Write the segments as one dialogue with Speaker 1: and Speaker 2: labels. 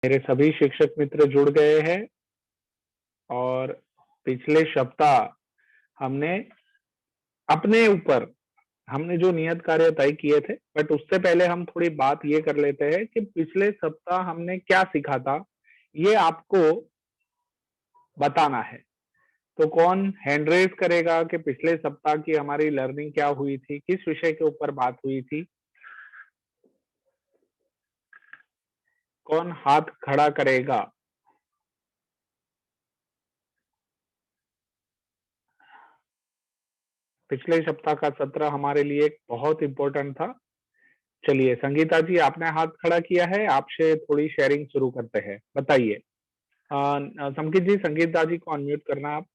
Speaker 1: मेरे सभी शिक्षक मित्र जुड़ गए हैं और पिछले सप्ताह हमने अपने ऊपर हमने जो नियत कार्य तय किए थे, बट उससे पहले हम थोड़ी बात ये कर लेते हैं कि पिछले सप्ताह हमने क्या सीखा था, ये आपको बताना है। तो कौन हैंड रेज करेगा कि पिछले सप्ताह की हमारी लर्निंग क्या हुई थी, किस विषय के ऊपर बात हुई थी? कौन हाथ खड़ा करेगा? पिछले सप्ताह का सत्र हमारे लिए बहुत इंपॉर्टेंट था। चलिए संगीता जी, आपने हाथ खड़ा किया है, आपसे थोड़ी शेयरिंग शुरू करते हैं। बताइए। संकित जी, संगीता जी को अनम्यूट करना आप।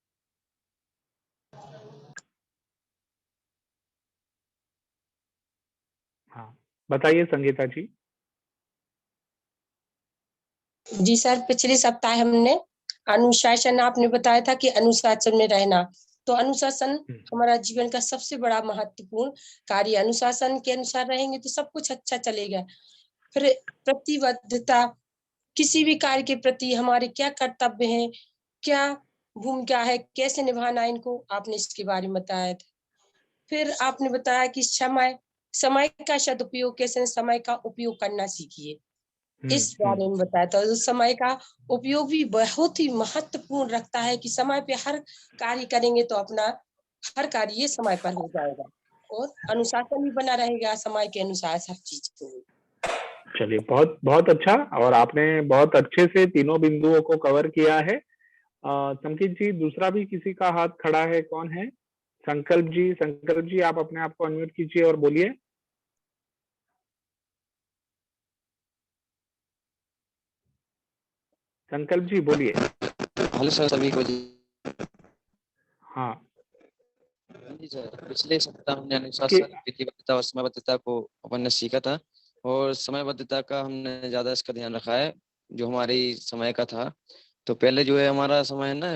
Speaker 1: हाँ, बताइए संगीता जी।
Speaker 2: जी सर, पिछले सप्ताह हमने अनुशासन, आपने बताया था कि अनुशासन में रहना, तो अनुशासन हमारा जीवन का सबसे बड़ा महत्वपूर्ण कार्य। अनुशासन के अनुसार रहेंगे तो सब कुछ अच्छा चलेगा। फिर प्रतिबद्धता, किसी भी कार्य के प्रति हमारे क्या कर्तव्य हैं, क्या भूमिका है, कैसे निभाना है इनको, आपने इसके बारे में बताया था। फिर आपने बताया कि समय का सदुपयोग, कैसे समय का उपयोग करना सीखिए, इस बारे में बताया था। तो समय का उपयोग भी बहुत ही महत्वपूर्ण रखता है कि समय पे हर कार्य करेंगे तो अपना हर कार्य समय पर हो जाएगा और अनुशासन भी बना रहेगा समय के अनुसार सब चीज को।
Speaker 1: चलिए, बहुत बहुत अच्छा, और आपने बहुत अच्छे से तीनों बिंदुओं को कवर किया है। संकित जी, दूसरा भी किसी का हाथ खड़ा है, कौन है? संकल्प जी, संकल्प जी आप अपने आप को अनम्यूट कीजिए और बोलिए। संकल्प जी बोलिए।
Speaker 3: हेलो सर, सभी को जी।
Speaker 1: हाँ
Speaker 3: जी सर, पिछले सप्ताह हमने अनुशासन, प्रतिबद्धता और समयबद्धता को अपन ने सीखा था, और समयबद्धता का हमने ज्यादा इसका ध्यान रखा है जो हमारी समय का था। तो पहले जो है हमारा समय ना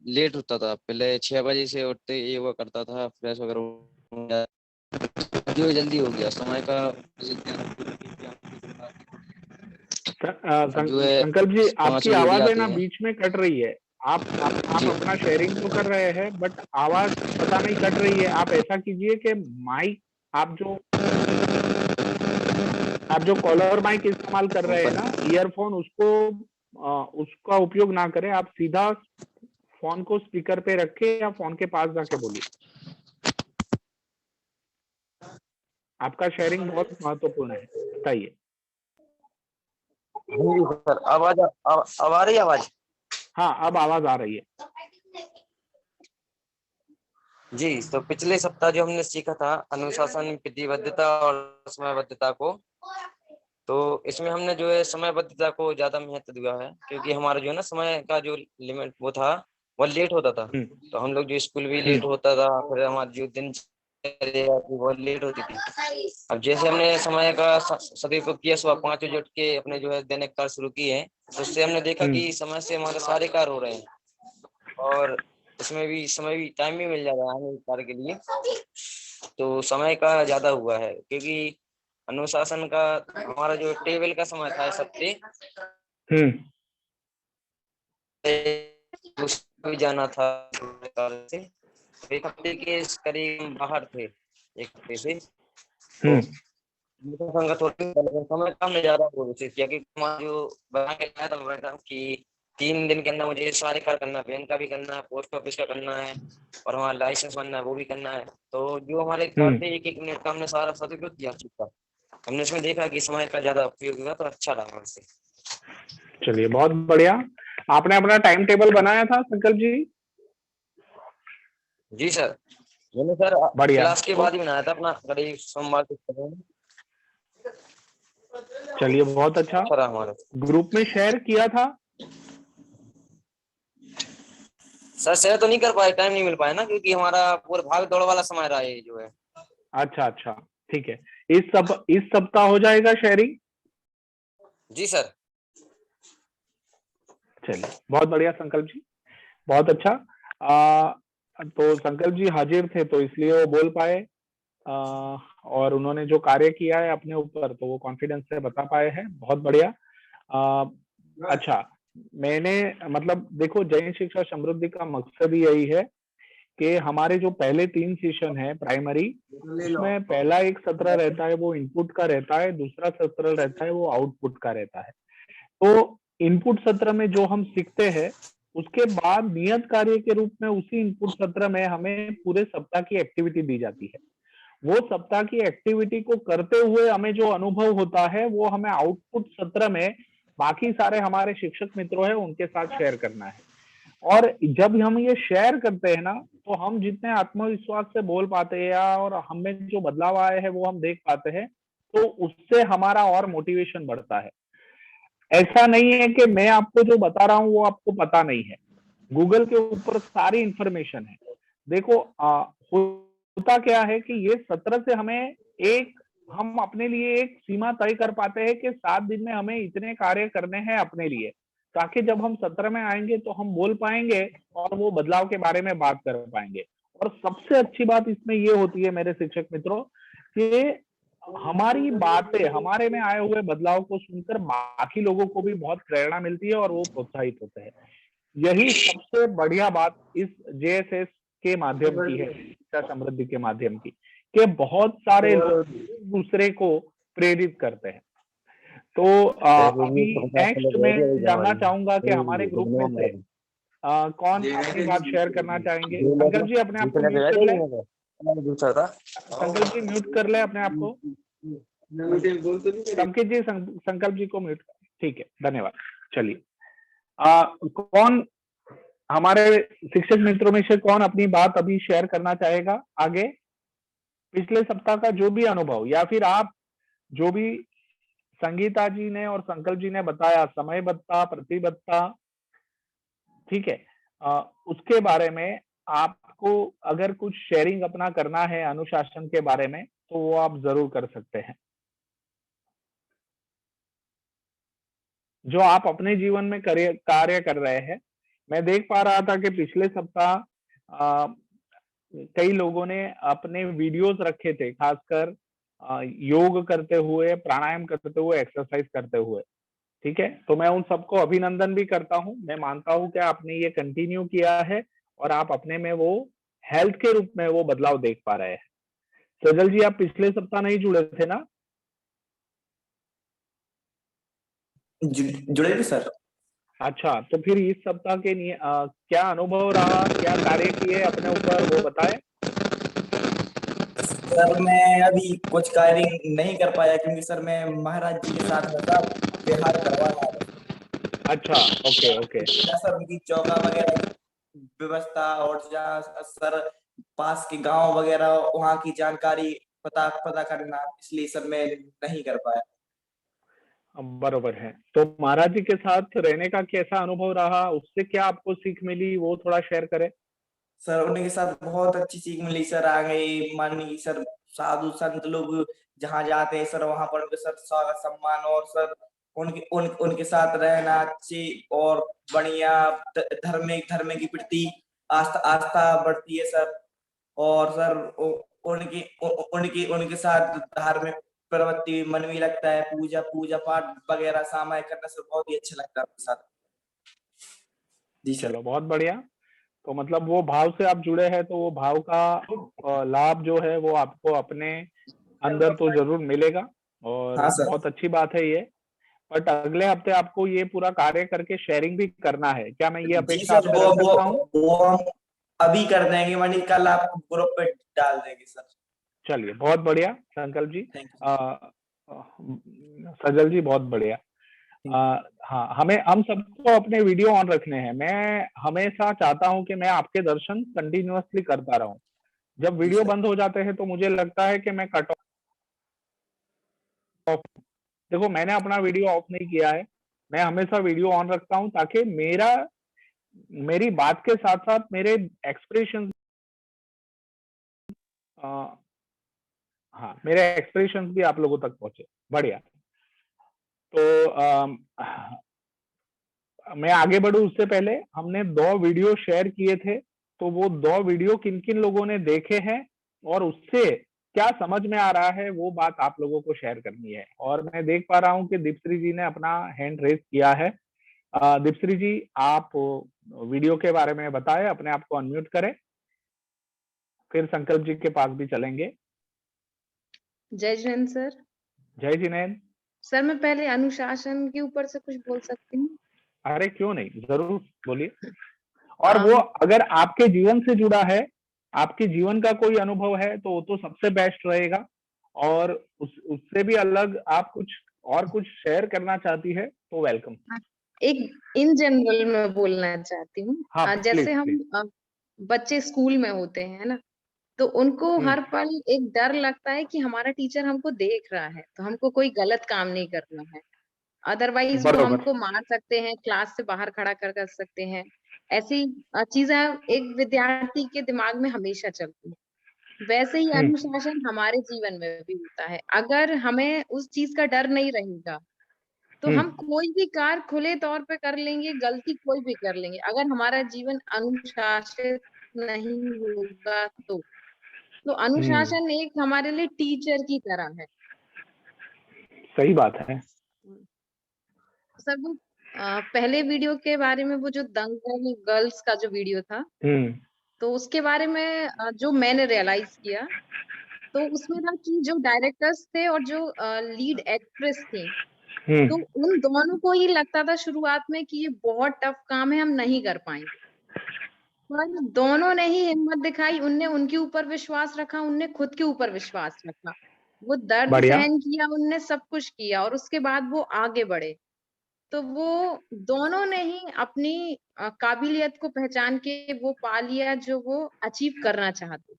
Speaker 3: लेट होता था, पहले 6 बजे से उठते ये हुआ करता था, फ्रेश वगैरह जो जल्दी हो गया समय का। जो है
Speaker 1: संकल्प जी,
Speaker 3: 5
Speaker 1: आपकी
Speaker 3: बजे उठ
Speaker 1: आवाज है
Speaker 3: जाते
Speaker 1: ना
Speaker 3: हैं।
Speaker 1: बीच में कट रही है। आप
Speaker 3: जी
Speaker 1: अपना शेयरिंग तो कर रहे हैं, बट आवाज पता नहीं कट रही है। आप ऐसा कीजिए कि माइक, आप जो कॉलर माइक इस्तेमाल कर रहे हैं ना, ईयरफोन, उसका उपयोग ना करें। आप सीधा फोन को स्पीकर पे रखे या फोन के पास जाके बोलिए। आपका शेयरिंग बहुत महत्वपूर्ण है, बताइए।
Speaker 3: सर, आवाज अब आ रही है आवाज?
Speaker 1: हाँ, अब आवाज आ रही है।
Speaker 3: जी, तो पिछले सप्ताह जो हमने सीखा था अनुशासन, प्रतिबद्धता और समयबद्धता को, तो इसमें हमने जो है समयबद्धता को ज्यादा महत्व दिया है, क्योंकि हमारा जो है ना समय का जो लिमिट वो था, वो लेट होता था। तो हम लोग जो स्कूल भी लेट होता था, फिर हमारी जो दिनचर्या थी वो लेट होती थी। अब जैसे हमने समय का सदुपयोग किया, सुबह 5 बजे उठ के अपने जो है दैनिक कार्य शुरू किए हैं, तो उससे हमने देखा कि समय से हमारे सारे कार्य हो रहे हैं, और उसमें भी समय भी टाइम भी मिल जा रहा है कार्य के लिए। तो समय का ज्यादा हुआ है, क्योंकि अनुशासन का हमारा जो टेबल का समय था सप्ते भी जाना था से, एक हफ्ते के करीब बाहर थे, एक हफ्ते से। तो समय कम में ज्यादा कोशिश किया, क्योंकि जो बना के लाया था मैडम कि 3 दिन के अंदर मुझे सारे कार्य करना है, बैंक का भी करना है, पोस्ट ऑफिस का करना है, और हमारा लाइसेंस बनना है वो भी करना है। तो जो हमारे कार्य थे 1-1 मिनट का हमने सारा सदुपयोग किया चुका। हमने इसमें देखा कि समय का ज्यादा उपयोग हुआ, तो अच्छा लगा हमसे।
Speaker 1: चलिए, बहुत बढ़िया। आपने अपना टाइम टेबल बनाया था संकल्प जी?
Speaker 3: जी सर, मैंने सर
Speaker 1: बढ़िया।
Speaker 3: क्लास के बाद ही बनाया था अपना, करीब सोमवार को।
Speaker 1: चलिए, बहुत अच्छा।
Speaker 3: हमारा
Speaker 1: ग्रुप में शेयर किया था?
Speaker 3: सर शेयर तो नहीं कर पाए, टाइम नहीं मिल पाया ना, क्योंकि हमारा पूरा भाग दौड़ वाला समय रहा है जो है।
Speaker 1: अच्छा अच्छा, ठीक है। इस सप्ताह हो जाएगा शेयरिंग?
Speaker 3: जी सर।
Speaker 1: चलिए, बहुत बढ़िया संकल्प जी, बहुत अच्छा। तो संकल्प जी हाजिर थे, तो इसलिए वो बोल पाए, और उन्होंने जो कार्य किया है अपने ऊपर, तो वो कॉन्फिडेंस से बता पाए हैं। बहुत बढ़िया। अच्छा, मैंने मतलब देखो, जैन शिक्षा समृद्धि का मकसद ही यही है कि हमारे जो पहले 3 सेशन है प्राइमरी, उसमें पहला एक सत्र रहता है वो इनपुट का रहता है, दूसरा सत्र रहता है वो आउटपुट का रहता है। तो इनपुट सत्र में जो हम सीखते हैं, उसके बाद नियत कार्य के रूप में उसी इनपुट सत्र में हमें पूरे सप्ताह की एक्टिविटी दी जाती है। वो सप्ताह की एक्टिविटी को करते हुए हमें जो अनुभव होता है, वो हमें आउटपुट सत्र में बाकी सारे हमारे शिक्षक मित्रों हैं उनके साथ शेयर करना है। और जब हम ये शेयर करते हैं ना, तो हम जितने आत्मविश्वास से बोल पाते हैं और हमें जो बदलाव आए हैं वो हम देख पाते हैं, तो उससे हमारा और मोटिवेशन बढ़ता है। ऐसा नहीं है कि मैं आपको जो बता रहा हूँ वो आपको पता नहीं है। गूगल के ऊपर सारी इंफॉर्मेशन है। देखो, होता क्या है कि ये सत्र से हमें हम अपने लिए एक सीमा तय कर पाते हैं कि 7 दिन में हमें इतने कार्य करने हैं अपने लिए, ताकि जब हम सत्र में आएंगे तो हम बोल पाएंगे और वो बदलाव के बारे में बात कर पाएंगे। और सबसे अच्छी बात इसमें ये होती है मेरे शिक्षक मित्रों, कि हमारी बातें, हमारे में आए हुए बदलाव को सुनकर बाकी लोगों को भी बहुत प्रेरणा मिलती है और वो प्रोत्साहित होते हैं। यही सबसे बढ़िया बात इस जेएसएस के माध्यम की है, शिक्षा समृद्धि के माध्यम की, कि बहुत सारे लोग एक दूसरे को प्रेरित करते हैं। तो अभी नेक्स्ट मैं जानना चाहूंगा कि हमारे ग्रुप में से कौन अपनी बात शेयर करना चाहेंगे। संकल्प जी अपने आप को म्यूट कर ले।
Speaker 3: दूसरा था।
Speaker 1: संकल्प जी म्यूट कर ले अपने आप को। संकेत जी संकल्प जी को म्यूट। ठीक है, धन्यवाद। चलिए, कौन हमारे शिक्षक मित्रों में से कौन अपनी बात अभी शेयर करना चाहेगा आगे? पिछले सप्ताह का जो भी अनुभव, या फिर आप जो भी संगीता जी ने और संकल्प जी ने बताया, समयबद्धता, प्रतिबद्धता, ठीक है, उसके बारे में आपको अगर कुछ शेयरिंग अपना करना है अनुशासन के बारे में, तो वो आप जरूर कर सकते हैं। जो आप अपने जीवन में कार्य कर रहे हैं। मैं देख पा रहा था कि पिछले सप्ताह कई लोगों ने अपने वीडियोस रखे थे, खासकर योग करते हुए, प्राणायाम करते हुए, एक्सरसाइज करते हुए। ठीक है, तो मैं उन सबको अभिनंदन भी करता हूं। मैं मानता हूं कि आपने ये कंटिन्यू किया है और आप अपने में वो हेल्थ के रूप में वो बदलाव देख पा रहे हैं। सजल जी, आप पिछले सप्ताह नहीं जुड़े थे ना?
Speaker 4: जुड़े थे सर।
Speaker 1: अच्छा, तो फिर इस सप्ताह के क्या अनुभव रहा, क्या कार्य किए अपने ऊपर, वो बताएं।
Speaker 4: सर मैं अभी कुछ कार्य नहीं कर पाया क्योंकि सर मैं महाराज जी के साथ में था, बिहार करवाना है।
Speaker 1: अच्छा, ओके।
Speaker 4: सर उनकी चौका वगैरह की व्यवस्था और जहाँ सर पास के गांव वगैरह वहाँ की जानकारी पता करना, इसलिए सर मैं नहीं कर पाया।
Speaker 1: बरोबर है। तो महाराज जी के साथ रहने का कैसा अनुभव रहा, उससे क्या आपको सीख मिली, वो थोड़ा शेयर करें।
Speaker 4: सर उनके साथ बहुत अच्छी सीख मिली सर। आ गई माननीय सर, साधु संत लोग जहाँ जाते हैं सर वहां पर उनके सर स्वागत सम्मान, और सर उनके साथ रहना अच्छी और बढ़िया, धर्म की प्रति आस्था बढ़ती है सर। और सर उनके साथ धार्मिक प्रवृत्ति मन भी लगता है, पूजा पाठ वगैरह सामायिक करना सर बहुत ही अच्छा लगता है उनके साथ। जी सर।
Speaker 1: चलो, बहुत बढ़िया। तो मतलब वो भाव से आप जुड़े हैं, तो वो भाव का लाभ जो है वो आपको अपने अंदर तो जरूर मिलेगा, और
Speaker 4: हाँ सर।
Speaker 1: बहुत अच्छी बात है ये। बट अगले हफ्ते आपको ये पूरा कार्य करके शेयरिंग भी करना है, क्या मैं ये
Speaker 4: जी
Speaker 1: अपेक्षा
Speaker 4: सर,
Speaker 1: आपसे रख सकता हूँ?
Speaker 4: वो हम अभी कर देंगे, वरना कल आप ग्रुप पे डाल देंगे सर।
Speaker 1: चलिए, बहुत बढ़िया संकल्प जी।
Speaker 4: थैंक
Speaker 1: सजल जी, बहुत बढ़िया।
Speaker 4: यू।
Speaker 1: हाँ, हम सबको अपने वीडियो ऑन रखने हैं। मैं हमेशा चाहता हूं कि मैं आपके दर्शन कंटिन्यूअसली करता रहूं। जब
Speaker 4: जी
Speaker 1: वीडियो
Speaker 4: सर।
Speaker 1: बंद हो जाते हैं तो मुझे लगता है कि मैं कट ऑफ। देखो, मैंने अपना वीडियो ऑफ नहीं किया है। मैं हमेशा वीडियो ऑन रखता हूं, ताकि मेरी बात के साथ साथ मेरे एक्सप्रेशन, हाँ, मेरे एक्सप्रेशन भी आप लोगों तक पहुंचे। बढ़िया। तो मैं आगे बढ़ूं उससे पहले हमने 2 वीडियो शेयर किए थे, तो वो 2 वीडियो किन किन लोगों ने देखे हैं और उससे क्या समझ में आ रहा है, वो बात आप लोगों को शेयर करनी है। और मैं देख पा रहा हूं कि दीप्ति जी ने अपना हैंड रेज किया है। दीपश्री जी, आप वीडियो के बारे में बताएं, अपने आप को अनम्यूट करें, फिर संकल्प जी के पास भी चलेंगे।
Speaker 5: जय जिनेंद्र सर।
Speaker 1: जय जिनेंद्र।
Speaker 5: सर मैं पहले अनुशासन के ऊपर से कुछ बोल सकती हूँ?
Speaker 1: अरे क्यों नहीं, जरूर बोलिए। और वो अगर आपके जीवन से जुड़ा है, आपके जीवन का कोई अनुभव है, तो वो तो सबसे बेस्ट रहेगा। और उससे भी अलग आप कुछ शेयर करना चाहती है तो वेलकम।
Speaker 5: एक इन जनरल में बोलना चाहती हूँ।
Speaker 1: हाँ,
Speaker 5: जैसे हम बच्चे स्कूल में होते हैं ना, तो उनको हर पल एक डर लगता है कि हमारा टीचर हमको देख रहा है, तो हमको कोई गलत काम नहीं करना है। अदरवाइज वो हमको मार सकते हैं, क्लास से बाहर खड़ा कर सकते हैं। ऐसी चीजें एक विद्यार्थी के दिमाग में हमेशा चलती है। वैसे ही अनुशासन हमारे जीवन में भी होता है। अगर हमें उस चीज का डर नहीं रहेगा, तो हम कोई भी कार्य खुले तौर पे कर लेंगे, गलती कोई भी कर लेंगे। अगर हमारा जीवन अनुशासित नहीं होगा तो अनुशासन एक हमारे लिए टीचर की तरह है।
Speaker 1: सही बात है
Speaker 5: सर वो पहले वीडियो के बारे में, वो जो दंगल गर्ल्स का जो वीडियो था, तो उसके बारे में जो मैंने रियलाइज किया, तो उसमें था कि जो डायरेक्टर्स थे और जो लीड एक्ट्रेस थी, तो उन दोनों को ही लगता था शुरुआत में कि ये बहुत टफ काम है, हम नहीं कर पाएंगे। पर दोनों ने ही हिम्मत दिखाई, उनने उनके ऊपर विश्वास रखा, उनने खुद के ऊपर विश्वास रखा, वो दर्द सहन किया, उनने सब कुछ किया और उसके बाद वो आगे बढ़े। तो वो दोनों ने ही अपनी काबिलियत को पहचान के वो पा लिया जो वो अचीव करना चाहते।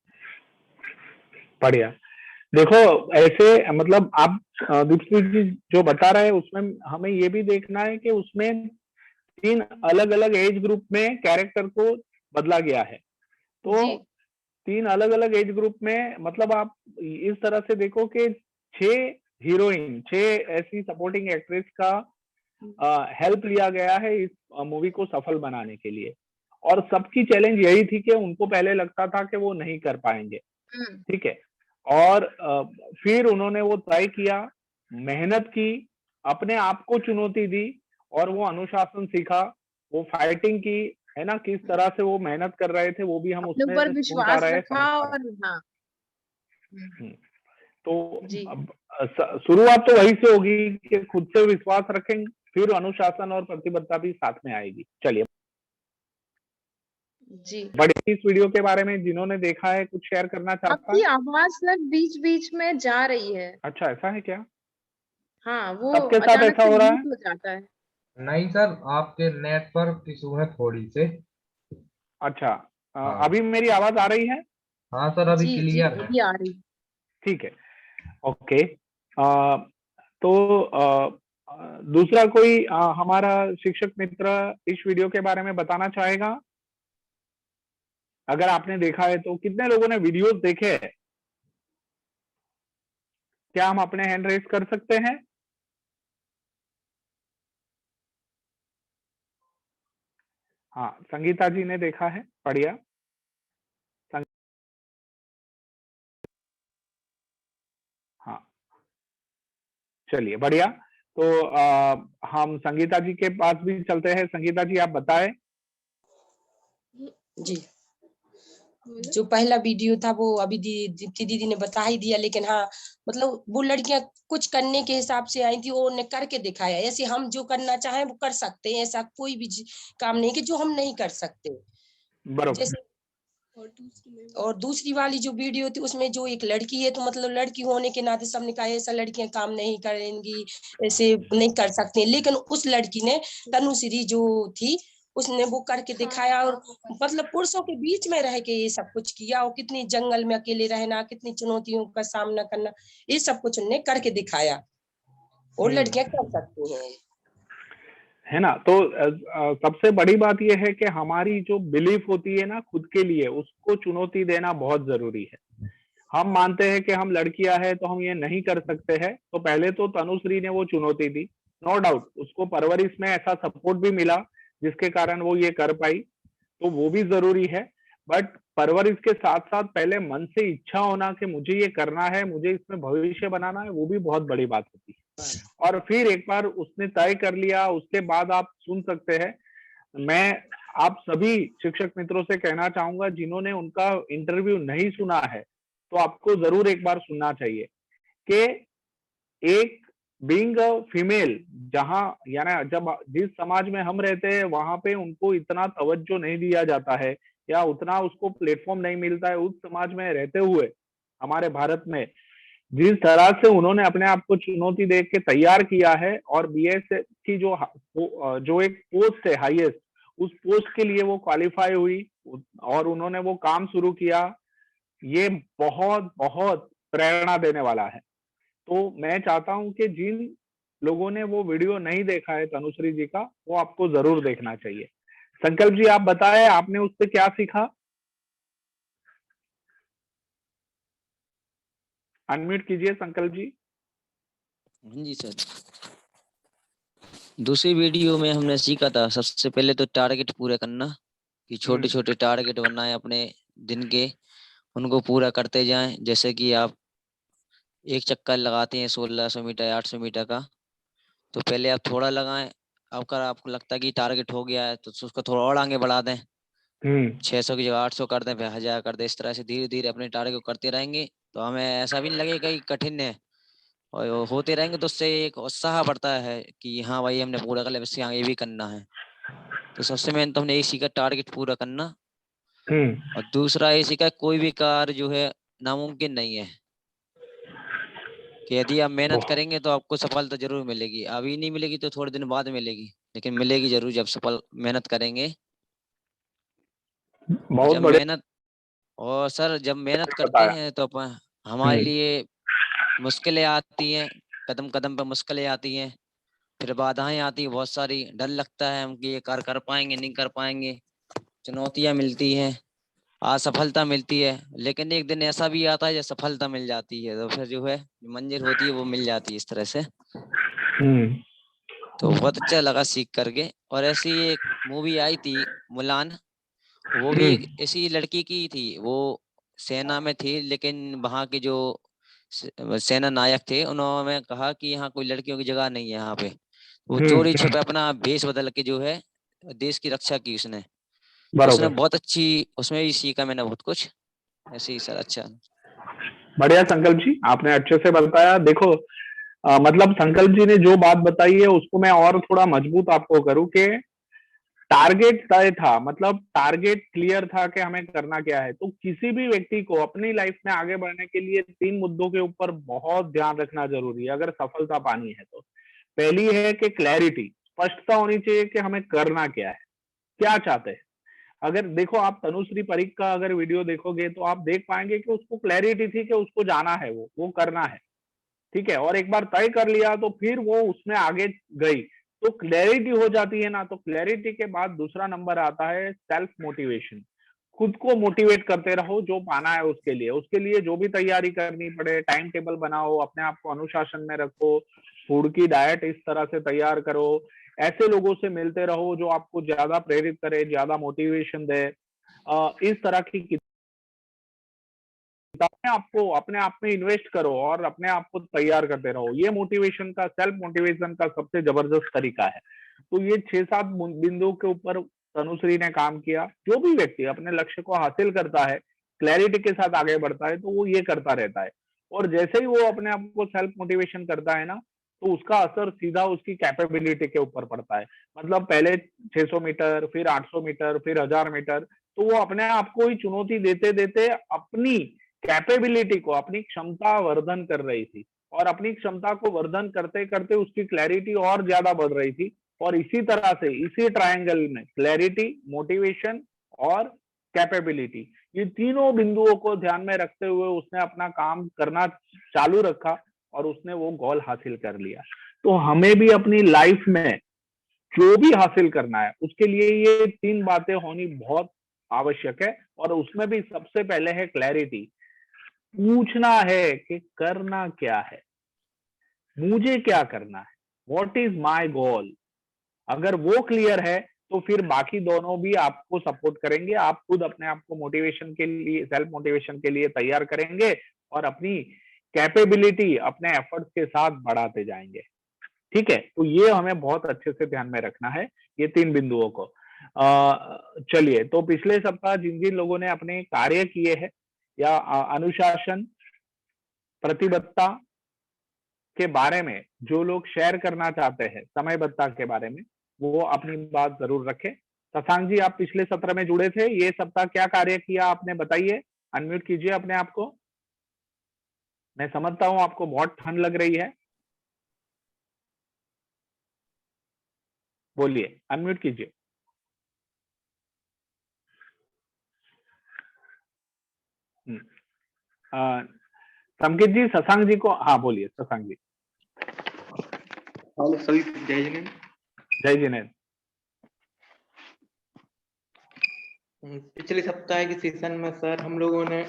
Speaker 1: बढ़िया। देखो, ऐसे मतलब आप दीपश्री जी जो बता रहे हैं, उसमें हमें ये भी देखना है कि उसमें 3 अलग अलग एज ग्रुप में कैरेक्टर को बदला गया है। तो 3 अलग अलग एज ग्रुप में, मतलब आप इस तरह से देखो कि 6 हीरोइन, 6 ऐसी सपोर्टिंग एक्ट्रेस का हेल्प लिया गया है इस मूवी को सफल बनाने के लिए। और सबकी चैलेंज यही थी कि उनको पहले लगता था कि वो नहीं कर पाएंगे, ठीक है। और फिर उन्होंने वो तय किया, मेहनत की, अपने आप को चुनौती दी और वो अनुशासन सीखा, वो फाइटिंग की, है ना, किस तरह से वो मेहनत कर रहे थे, वो भी हम उसमें
Speaker 5: ऊपर
Speaker 1: सुन पा
Speaker 5: विश्वास
Speaker 1: रहे हैं,
Speaker 5: रखा
Speaker 1: समझ पा
Speaker 5: और
Speaker 1: रहे हैं। तो अब शुरुआत तो वही से होगी कि खुद से विश्वास रखेंगे, फिर अनुशासन और प्रतिबद्धता भी साथ में आएगी। चलिए
Speaker 5: जी,
Speaker 1: बड़े इस वीडियो के बारे में जिन्होंने देखा है कुछ शेयर करना चाहता है?
Speaker 5: आपकी आवाज सर बीच बीच में जा रही है।
Speaker 1: अच्छा, ऐसा है क्या?
Speaker 5: हाँ, वो
Speaker 1: सबके साथ
Speaker 5: अचानक
Speaker 1: ऐसा
Speaker 5: से
Speaker 1: हो रहा है?
Speaker 5: हो जाता है।
Speaker 6: नहीं सर, आपके नेटवर्क इशू है थोड़ी से।
Speaker 1: अच्छा,
Speaker 6: हाँ।
Speaker 1: अभी मेरी आवाज आ रही है?
Speaker 6: हाँ सर, अभी क्लियर है।
Speaker 5: अभी आ रही।
Speaker 1: ठीक है, ओके। तो दूसरा कोई हमारा शिक्षक मित्र इस वीडियो के बारे में बताना चाहेगा? अगर आपने देखा है तो कितने लोगों ने वीडियोस देखे हैं? क्या हम अपने हैंड रेज कर सकते हैं? हाँ, संगीता जी ने देखा है, बढ़िया। हाँ, चलिए बढ़िया। तो हम संगीता जी के पास भी चलते हैं। संगीता जी, आप बताएं।
Speaker 2: जी, जो पहला वीडियो था वो अभी दीप्ति दीदी ने बता ही दिया, लेकिन हाँ, मतलब वो लड़कियां कुछ करने के हिसाब से आई थी, वो ने करके दिखाया। ऐसे हम जो करना चाहें वो कर सकते हैं, ऐसा कोई भी काम नहीं कि जो हम नहीं कर सकते। जैसे और दूसरी वाली जो वीडियो थी उसमें जो एक लड़की है, तो मतलब लड़की होने के नाते सबने कहा ऐसा लड़कियां काम नहीं करेंगी, ऐसे नहीं कर सकती, लेकिन उस लड़की ने, तनुश्री जो थी, उसने वो करके दिखाया और मतलब पुरुषों के बीच में रह के ये सब कुछ किया, और कितनी जंगल में अकेले रहना, कितनी चुनौतियों का सामना करना, ये सब कुछ उन्होंने करके दिखाया और लड़कियां कर सकती हैं,
Speaker 1: है ना। तो सबसे बड़ी बात यह है कि हमारी जो बिलीफ होती है ना खुद के लिए, उसको चुनौती देना बहुत जरूरी है। हम मानते हैं कि हम लड़कियां हैं तो हम ये नहीं कर सकते हैं, तो पहले तो तनुश्री ने वो चुनौती दी, नो डाउट उसको परवरिश में ऐसा सपोर्ट भी मिला जिसके कारण वो ये कर पाई, तो वो भी जरूरी है। बट परवरिश के साथ साथ पहले मन से इच्छा होना कि मुझे ये करना है, मुझे इसमें भविष्य बनाना है, वो भी बहुत बड़ी बात होती है। और फिर एक बार उसने तय कर लिया, उसके बाद आप सुन सकते हैं। मैं आप सभी शिक्षक मित्रों से कहना चाहूंगा जिन्होंने उनका इंटरव्यू नहीं सुना है, तो आपको जरूर एक बार सुनना चाहिए कि एक बीइंग अ फीमेल, जहां यानी जब जिस समाज में हम रहते हैं वहां पे उनको इतना तवज्जो नहीं दिया जाता है या उतना उसको प्लेटफॉर्म नहीं मिलता है। उस समाज में रहते हुए हमारे भारत में जिस तरह से उन्होंने अपने आप को चुनौती दे के तैयार किया है और बीएस की जो एक पोस्ट है हाईएस्ट, उस पोस्ट के लिए वो क्वालिफाई हुई और उन्होंने वो काम शुरू किया, ये बहुत बहुत प्रेरणा देने वाला है। तो मैं चाहता हूं कि जिन लोगों ने वो वीडियो नहीं देखा है तनुश्री जी का, वो आपको जरूर देखना चाहिए। संकल्प जी आप बताएं, आपने उससे क्या सीखा? अनम्यूट कीजिए संकल्प जी।
Speaker 7: हाँ जी सर। दूसरी वीडियो में हमने सीखा था सबसे पहले तो टारगेट पूरे करना, कि छोटे छोटे टारगेट बनाए अपने दिन के, उनको पूरा करते जाएं। जैसे कि आप एक चक्कर लगाते हैं 1600 मीटर या 800 मीटर का, तो पहले आप थोड़ा लगाएं। अगर आपको लगता है कि टारगेट हो गया है तो उसको थोड़ा और आगे बढ़ा दें, 600 की जगह 800 कर दें, फिर 1000 कर दें। इस तरह से धीरे धीरे अपने टारगेट को करते रहेंगे तो हमें ऐसा भी नहीं लगेगा कि कठिन है, और वो होते रहेंगे तो उससे एक उत्साह बढ़ता है कि हाँ भाई हमने पूरा कर लिया, इससे आगे भी करना है। तो सबसे मेन तो हमने यही सीखा, टारगेट पूरा करना। और दूसरा ये सीखा, कोई भी कार्य जो है नामुमकिन नहीं है, कि यदि आप मेहनत करेंगे तो आपको सफलता जरूर मिलेगी। अभी नहीं मिलेगी तो थोड़े दिन बाद मिलेगी, लेकिन मिलेगी जरूर जब सफल मेहनत करेंगे।
Speaker 1: बहुत
Speaker 7: जब
Speaker 1: बढ़िया
Speaker 7: मेहनत और सर जब मेहनत करते
Speaker 1: बताया।
Speaker 7: हैं तो हमारे लिए मुश्किलें आती हैं, कदम कदम पे मुश्किलें आती हैं, फिर बाधाएं आती है बहुत सारी, डर लगता है हम कि ये कार्य कर पाएंगे नहीं कर पाएंगे, चुनौतियां मिलती हैं, असफलता मिलती है। लेकिन एक दिन ऐसा भी आता है जब सफलता मिल जाती है, तो फिर जो है मंजिल होती है वो मिल जाती है इस तरह से। तो बहुत अच्छा लगा सीख करके। और ऐसी एक मूवी आई थी मुलान, वो भी एक ऐसी लड़की की थी, वो सेना में थी, लेकिन वहाँ के जो सेना नायक थे उन्होंने कहा कि यहाँ कोई लड़कियों की जगह नहीं है यहाँ पे। वो चोरी छुपे अपना भेष बदल के जो है देश की रक्षा की उसने। उसने बहुत अच्छी, उसमें भी सीखा मैंने बहुत कुछ। ऐसे ही सर। अच्छा
Speaker 1: बढ़िया संकल्प जी, आपने अच्छे से बताया। देखो मतलब संकल्प जी ने जो बात बताई है उसको मैं और थोड़ा मजबूत आपको करूं कि टारगेट तय था, मतलब टारगेट क्लियर था कि हमें करना क्या है। तो किसी भी व्यक्ति को अपनी लाइफ में आगे बढ़ने के लिए 3 मुद्दों के ऊपर बहुत ध्यान रखना जरूरी है अगर सफलता पानी है तो। पहली है कि क्लैरिटी, स्पष्टता होनी चाहिए कि हमें करना क्या है, क्या चाहते हैं। अगर देखो आप तनुश्री परीख का अगर वीडियो देखोगे तो आप देख पाएंगे कि उसको क्लैरिटी थी कि उसको जाना है, वो करना है, ठीक है। और एक बार तय कर लिया तो फिर वो उसमें आगे गई, तो क्लैरिटी हो जाती है ना। तो क्लैरिटी के बाद दूसरा नंबर आता है सेल्फ मोटिवेशन। खुद को मोटिवेट करते रहो जो पाना है उसके लिए जो भी तैयारी करनी पड़े, टाइम टेबल बनाओ, अपने आप को अनुशासन में रखो, फूड की डाइट इस तरह से तैयार करो, ऐसे लोगों से मिलते रहो जो आपको ज्यादा प्रेरित करे, ज्यादा मोटिवेशन दे। इस तरह की अपने आप में इन्वेस्ट करो और अपने आप को तैयार करते रहो। ये मोटिवेशन का, सेल्फ मोटिवेशन का सबसे जबरदस्त तरीका है। तो ये 6-7 बिंदुओं के ऊपर तनुश्री ने काम किया। जो भी व्यक्ति अपने लक्ष्य को हासिल करता है, क्लैरिटी के साथ आगे बढ़ता है, तो वो ये करता रहता है। और जैसे ही वो अपने आप को सेल्फ मोटिवेशन करता है ना, तो उसका असर सीधा उसकी कैपेबिलिटी के ऊपर पड़ता है। मतलब पहले 600 मीटर, फिर 800 मीटर, फिर 1000 मीटर, तो वो अपने आप को ही चुनौती देते देते अपनी कैपेबिलिटी को, अपनी क्षमता वर्धन कर रही थी। और अपनी क्षमता को वर्धन करते करते उसकी क्लैरिटी और ज्यादा बढ़ रही थी। और इसी तरह से इसी ट्रायंगल में क्लैरिटी, मोटिवेशन और कैपेबिलिटी, ये तीनों बिंदुओं को ध्यान में रखते हुए उसने अपना काम करना चालू रखा और उसने वो गोल हासिल कर लिया। तो हमें भी अपनी लाइफ में जो भी हासिल करना है उसके लिए ये 3 बातें होनी बहुत आवश्यक है। और उसमें भी सबसे पहले है क्लैरिटी। पूछना है कि करना क्या है, मुझे क्या करना है, व्हाट इज माय गोल। अगर वो क्लियर है तो फिर बाकी दोनों भी आपको सपोर्ट करेंगे। आप खुद अपने आप को मोटिवेशन के लिए, सेल्फ मोटिवेशन के लिए तैयार करेंगे और अपनी कैपेबिलिटी अपने एफर्ट्स के साथ बढ़ाते जाएंगे। ठीक है, तो ये हमें बहुत अच्छे से ध्यान में रखना है, ये 3 बिंदुओं को। चलिए, तो पिछले सप्ताह जिन जिन लोगों ने अपने कार्य किए हैं या अनुशासन, प्रतिबद्धता के बारे में जो लोग शेयर करना चाहते हैं समयबद्धता के बारे में, वो अपनी बात जरूर रखें। शशांक जी, आप पिछले सत्र में जुड़े थे, ये सप्ताह क्या कार्य किया आपने, बताइए, अनम्यूट कीजिए अपने आप को। मैं समझता हूँ आपको बहुत ठंड लग रही है, बोलिए, अनम्यूट कीजिए। संकेत जी, शशांक जी को, हाँ बोलिए शशांक जी।
Speaker 8: हेलो सभी, जय जिनेंद्र।
Speaker 1: जय जिनेंद्र।
Speaker 8: पिछले सप्ताह के सेशन में सर हम लोगों ने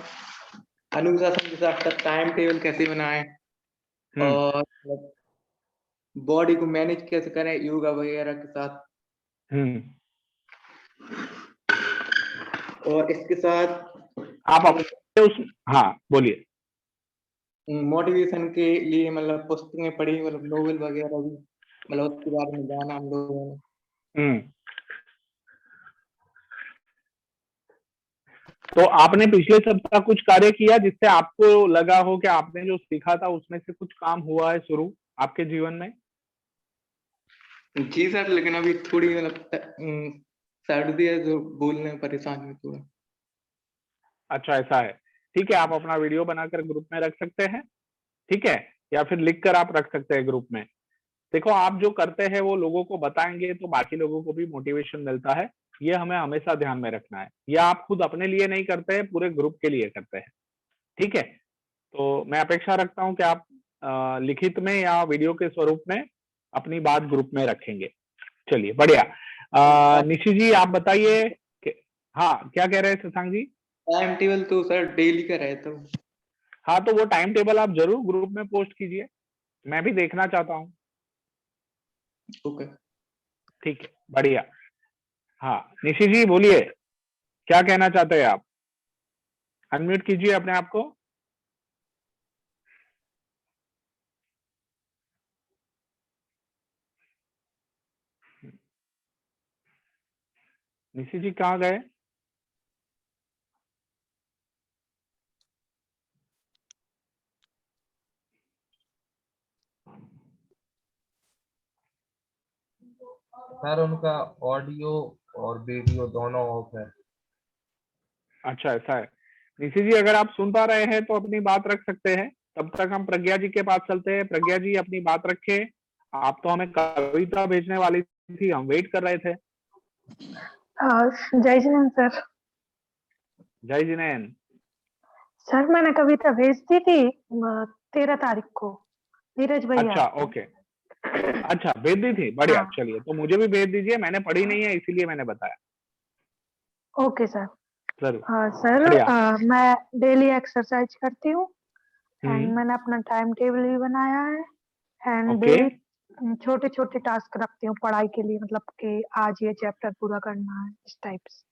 Speaker 8: अनुशासन के साथ साथ टाइम टेबल कैसे बनाए और बॉडी को मैनेज कैसे करें योगा वगैरह के साथ, और इसके साथ
Speaker 1: आप उस, हाँ बोलिए।
Speaker 8: मोटिवेशन के लिए मतलब पुस्तकें पढ़ी, मतलब नोवेल वगैरह भी, मतलब उसके बारे में जाना हम लोगों ने।
Speaker 1: तो आपने पिछले सप्ताह कुछ कार्य किया जिससे आपको लगा हो कि आपने जो सीखा था उसमें से कुछ काम हुआ है शुरू आपके जीवन में?
Speaker 8: जी सर, लेकिन अभी थोड़ी मतलब सर्दी है जो बोलने में परेशान है थोड़ा।
Speaker 1: अच्छा, ऐसा है, ठीक है, आप अपना वीडियो बनाकर ग्रुप में रख सकते हैं, ठीक है, या फिर लिखकर आप रख सकते हैं ग्रुप में। देखो, आप जो करते हैं वो लोगों को बताएंगे तो बाकी लोगों को भी मोटिवेशन मिलता है, ये हमें हमेशा ध्यान में रखना है। ये आप खुद अपने लिए नहीं करते हैं, पूरे ग्रुप के लिए करते हैं, ठीक है। तो मैं अपेक्षा रखता हूं कि आप लिखित में या वीडियो के स्वरूप में अपनी बात ग्रुप में रखेंगे। चलिए, बढ़िया। निशी जी, आप बताइए। हाँ, क्या कह रहे हैं शशांक जी?
Speaker 8: टाइम टेबल तो सर डेली का रहता हूँ।
Speaker 1: हाँ, तो वो टाइम टेबल आप जरूर ग्रुप में पोस्ट कीजिए, मैं भी देखना चाहता हूँ।
Speaker 8: ओके,
Speaker 1: ठीक है, बढ़िया। हाँ, निशी जी बोलिए, क्या कहना चाहते हैं आप? अनम्यूट कीजिए अपने आप को। निशी जी कहाँ गए?
Speaker 6: सर उनका ऑडियो और वीडियो दोनों ऑफ है।
Speaker 1: अच्छा, ऐसा है। निशी जी, अगर आप सुन पा रहे हैं तो अपनी बात रख सकते हैं, तब तक हम प्रज्ञा जी के पास चलते हैं। प्रज्ञा जी, अपनी बात रखें। आप तो हमें कविता भेजने वाली थी, हम वेट कर रहे थे।
Speaker 9: जय जिनेंद्र सर।
Speaker 1: जय जिनेंद्र।
Speaker 9: सर, मैंने कविता भेज दी थी 13 तारीख को नीरज भैया।
Speaker 1: अच्छा, ओके, अच्छा, भेज दी थी, बढ़िया।
Speaker 9: हाँ।
Speaker 1: चलिए, तो मुझे भी भेज दीजिए, मैंने पढ़ी नहीं है इसीलिए मैंने बताया।
Speaker 9: Okay sir.
Speaker 1: जरूर।
Speaker 9: सर, मैं डेली एक्सरसाइज करती हूँ एंड
Speaker 1: हम्म,
Speaker 9: मैंने अपना टाइम टेबल भी बनाया है एंड
Speaker 1: ओके,
Speaker 9: डेली छोटे छोटे टास्क रखती हूँ पढ़ाई के लिए, मतलब कि आज ये चैप्टर पूरा करना है, इस टाइप से।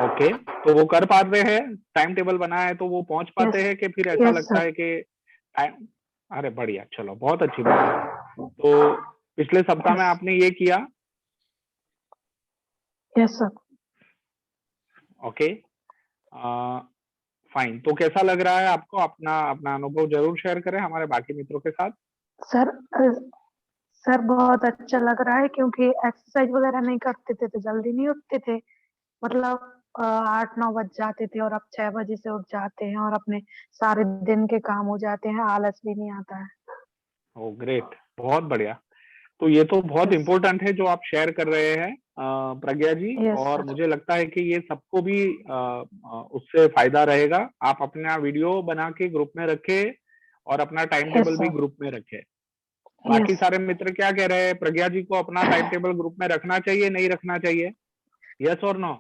Speaker 1: ओके, तो वो कर पाते हैं? टाइम टेबल बनाया है तो वो पहुंच पाते हैं कि फिर ऐसा
Speaker 9: यस
Speaker 1: लगता
Speaker 9: सर।
Speaker 1: है कि टाइम? अरे बढ़िया, चलो, बहुत अच्छी बात है। तो पिछले सप्ताह में आपने ये किया?
Speaker 9: Yes sir.
Speaker 1: Okay, fine. तो कैसा लग रहा है आपको? अपना अपना अनुभव जरूर शेयर करें हमारे बाकी मित्रों के साथ।
Speaker 9: सर बहुत अच्छा लग रहा है क्योंकि एक्सरसाइज वगैरह नहीं करते थे तो जल्दी नहीं उठते थे, मतलब 8-9 बज जाते थे और अब 6 बजे से उठ जाते हैं और अपने सारे दिन के काम हो जाते हैं, आलस भी नहीं आता है।
Speaker 1: ओ ग्रेट, बहुत बढ़िया। तो ये तो बहुत
Speaker 9: Yes.
Speaker 1: इम्पोर्टेंट है जो आप शेयर कर रहे हैं प्रज्ञा जी,
Speaker 9: Yes,
Speaker 1: और
Speaker 9: sir.
Speaker 1: मुझे लगता है कि ये सबको भी उससे फायदा रहेगा। आप अपना वीडियो बना के ग्रुप में रखें और अपना टाइम
Speaker 9: Yes,
Speaker 1: टेबल भी
Speaker 9: sir.
Speaker 1: ग्रुप में रखें। बाकी
Speaker 9: Yes.
Speaker 1: सारे मित्र क्या कह रहे हैं? प्रज्ञा जी को अपना टाइम टेबल ग्रुप में रखना चाहिए, नहीं रखना चाहिए? यस और नो?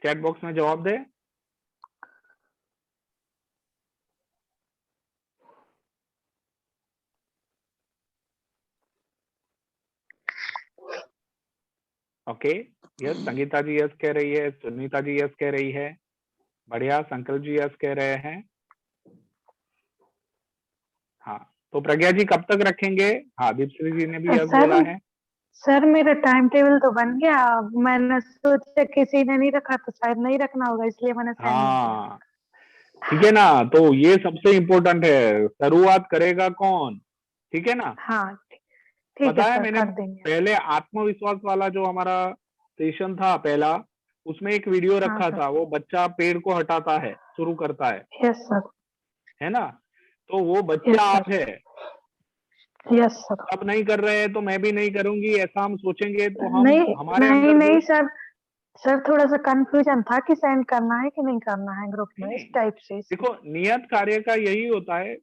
Speaker 1: चैट बॉक्स में जवाब दे। ओके, यस, संगीता जी यस कह रही है, सुनीता जी यस कह रही है, बढ़िया। संकल्प जी यस कह रहे हैं। हाँ, तो प्रज्ञा जी कब तक रखेंगे? हाँ, दीपश्री जी ने भी यस
Speaker 9: सर
Speaker 1: बोला है।
Speaker 9: सर मेरा टाइम टेबल तो बन गया, मैंने सोचा किसी ने नहीं रखा तो शायद नहीं रखना होगा, इसलिए मैंने सेंड नहीं किया।
Speaker 1: हाँ ठीक है ना, तो ये सबसे इम्पोर्टेंट है, शुरुआत करेगा कौन, ठीक है ना।
Speaker 9: हाँ ठीक
Speaker 1: पता
Speaker 9: है
Speaker 1: है
Speaker 9: सर,
Speaker 1: मैंने
Speaker 9: कर देंगे।
Speaker 1: पहले आत्मविश्वास वाला जो हमारा सेशन था पहला, उसमें एक वीडियो
Speaker 9: हाँ
Speaker 1: रखा
Speaker 9: सर।
Speaker 1: था, वो बच्चा पेड़ को हटाता है, शुरू करता
Speaker 9: यस सर।
Speaker 1: है ना। तो वो
Speaker 9: यस
Speaker 1: बच्चा आप
Speaker 9: सर।
Speaker 1: है,
Speaker 9: यस सर।
Speaker 1: अब नहीं कर रहे हैं तो मैं भी नहीं करूंगी, ऐसा हम सोचेंगे तो हम
Speaker 9: नहीं
Speaker 1: हमारे
Speaker 9: नहीं
Speaker 1: अंदर
Speaker 9: नहीं
Speaker 1: जो
Speaker 9: सर, सर थोड़ा सा कंफ्यूजन था कि सेंड करना है कि नहीं करना है ग्रुप में,
Speaker 1: नहीं,
Speaker 9: इस टाइप से।
Speaker 1: देखो नियत कार्य का यही होता है,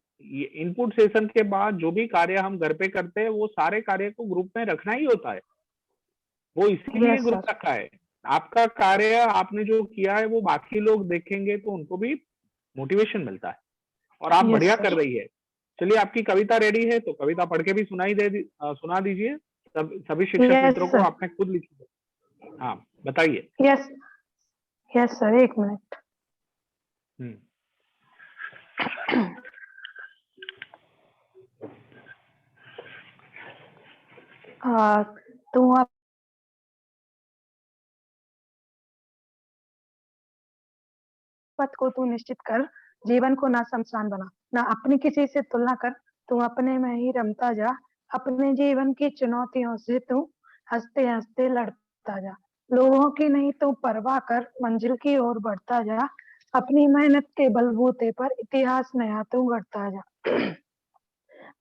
Speaker 1: इनपुट सेशन के बाद जो भी कार्य हम घर पे करते हैं वो सारे कार्य को ग्रुप में रखना ही होता है, वो इसीलिए
Speaker 9: यस
Speaker 1: ग्रुप
Speaker 9: सर।
Speaker 1: रखा है। आपका कार्य आपने जो किया है वो बाकी लोग देखेंगे तो उनको भी मोटिवेशन मिलता है, और आप
Speaker 9: यस
Speaker 1: बढ़िया
Speaker 9: सर।
Speaker 1: कर रही है। चलिए आपकी कविता रेडी है तो कविता पढ़ के भी सुना दीजिए सभी शिक्षक
Speaker 9: यस
Speaker 1: मित्रों को,
Speaker 9: सर।
Speaker 1: आपने खुद लिखी है। हाँ बताइए।
Speaker 9: यस यस सर, एक मिनट।
Speaker 1: हम्म,
Speaker 9: तुम आप पथ को तू निश्चित कर, जीवन को ना शमशान बना, ना अपनी किसी से तुलना कर, तू अपने में ही रमता जा, अपने जीवन की चुनौतियों से तू हंसते हंसते लड़ता जा, लोगों की नहीं तू परवाह कर, मंजिल की ओर बढ़ता जा, अपनी मेहनत के बलबूते पर इतिहास नया तू गढ़ता जा,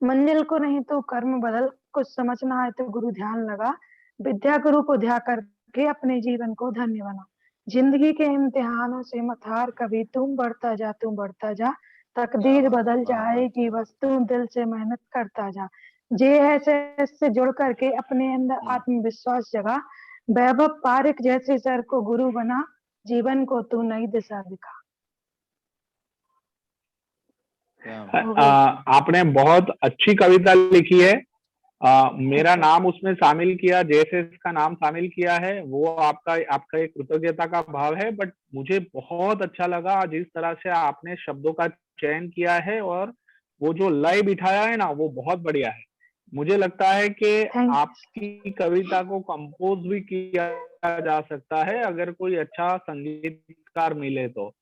Speaker 9: मंजिल को नहीं तो कर्म बदल, कुछ समझना है तो गुरु ध्यान लगा, विद्या गुरु को ध्या करके अपने जीवन को धन्य बना, जिंदगी के इम्तिहानों से मत हार, कभी तुम बढ़ता जा, तकदीर बदल जाएगी बस तू दिल से मेहनत करता जा, जे ऐसे से जुड़ करके अपने अंदर आत्मविश्वास जगा, वैभव पारिक जैसे सर को गुरु बना, जीवन को तू नई दिशा दिखा।
Speaker 1: आपने बहुत अच्छी कविता लिखी है। मेरा नाम उसमें शामिल किया, जैसे इसका नाम शामिल किया है, वो आपका एक कृतज्ञता का भाव है, बट मुझे बहुत अच्छा लगा जिस तरह से आपने शब्दों का चयन किया है, और वो जो लय बिठाया है ना वो बहुत बढ़िया है। मुझे लगता है कि आपकी कविता को कंपोज भी किया जा सकता है अगर कोई अच्छा संगीतकार मिले तो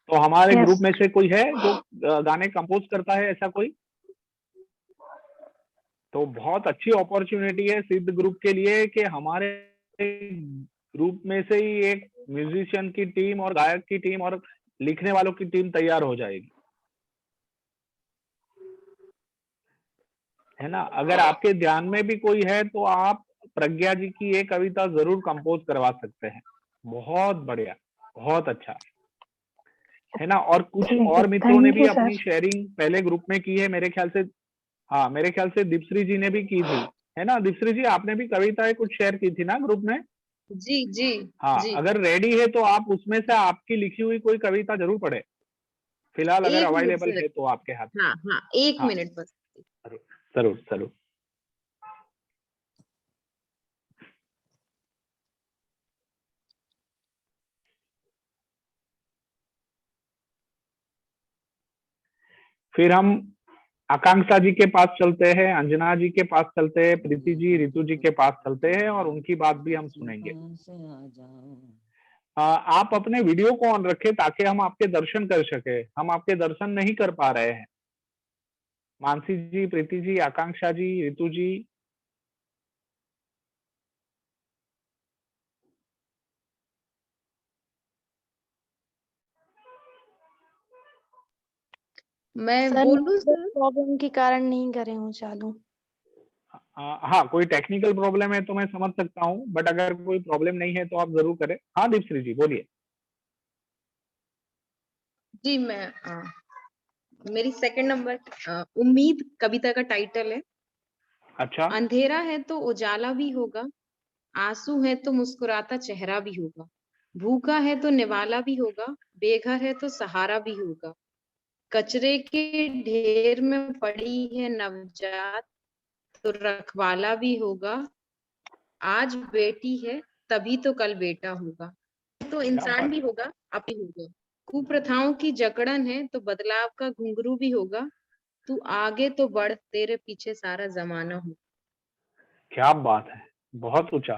Speaker 1: हमारे ग्रुप में से कोई है जो गाने कंपोज करता है, ऐसा कोई? तो बहुत अच्छी अपॉर्चुनिटी है सिद्ध ग्रुप के लिए कि हमारे ग्रुप में से ही एक म्यूजिशियन की टीम और गायक की टीम और लिखने वालों की टीम तैयार हो जाएगी, है ना। अगर आपके ध्यान में भी कोई है तो आप प्रज्ञा जी की ये कविता जरूर कंपोज करवा सकते हैं। बहुत बढ़िया, बहुत अच्छा, है ना। और कुछ और मित्रों ने भी अपनी शेयरिंग पहले ग्रुप में की है मेरे ख्याल से। हाँ मेरे ख्याल से दीपश्री जी ने भी की थी, है ना। दीपश्री जी आपने भी कविताएं कुछ शेयर की थी ना ग्रुप में?
Speaker 5: जी जी
Speaker 1: हाँ
Speaker 5: जी।
Speaker 1: अगर रेडी है तो आप उसमें से आपकी लिखी हुई कोई कविता जरूर पढ़े, फिलहाल अगर
Speaker 5: एक मिनट
Speaker 1: अवेलेबल
Speaker 5: सर।
Speaker 1: है तो आपके हाथ।
Speaker 5: हाँ हाँ, एक
Speaker 1: हाँ
Speaker 5: मिनट बस।
Speaker 1: जरूर जरूर। फिर हम आकांक्षा जी के पास चलते हैं, अंजना जी के पास चलते हैं, प्रीति जी, रितु जी के पास चलते हैं और उनकी बात भी हम सुनेंगे। आप अपने वीडियो को ऑन रखें ताकि हम आपके दर्शन कर सके, हम आपके दर्शन नहीं कर पा रहे हैं। मानसी जी, प्रीति जी, आकांक्षा जी, रितु जी।
Speaker 5: मैं बोलूं सर?
Speaker 9: प्रॉब्लम के कारण नहीं करे हूँ चालू।
Speaker 1: हाँ कोई टेक्निकल प्रॉब्लम है तो मैं समझ सकता हूँ, बट अगर कोई प्रॉब्लम नहीं है तो आप जरूर करें। हाँ दीपश्री जी बोलिए।
Speaker 5: जी मैं मेरी सेकंड नंबर उम्मीद कविता का टाइटल है।
Speaker 1: अच्छा।
Speaker 5: अंधेरा है तो उजाला भी होगा, आंसू है तो मुस्कुराता चेहरा भी होगा, भूखा है तो निवाला भी होगा, बेघर है तो सहारा भी होगा, कचरे के ढेर में पड़ी है नवजात तो रखवाला भी होगा, आज बेटी है तभी तो कल बेटा होगा, तो इंसान भी होगा आप ही होगा, कुप्रथाओं की जकड़न है तो बदलाव का घुंघरू भी होगा, तू आगे तो बढ़, तेरे पीछे सारा जमाना हूँ।
Speaker 1: क्या बात है, बहुत ऊंचा,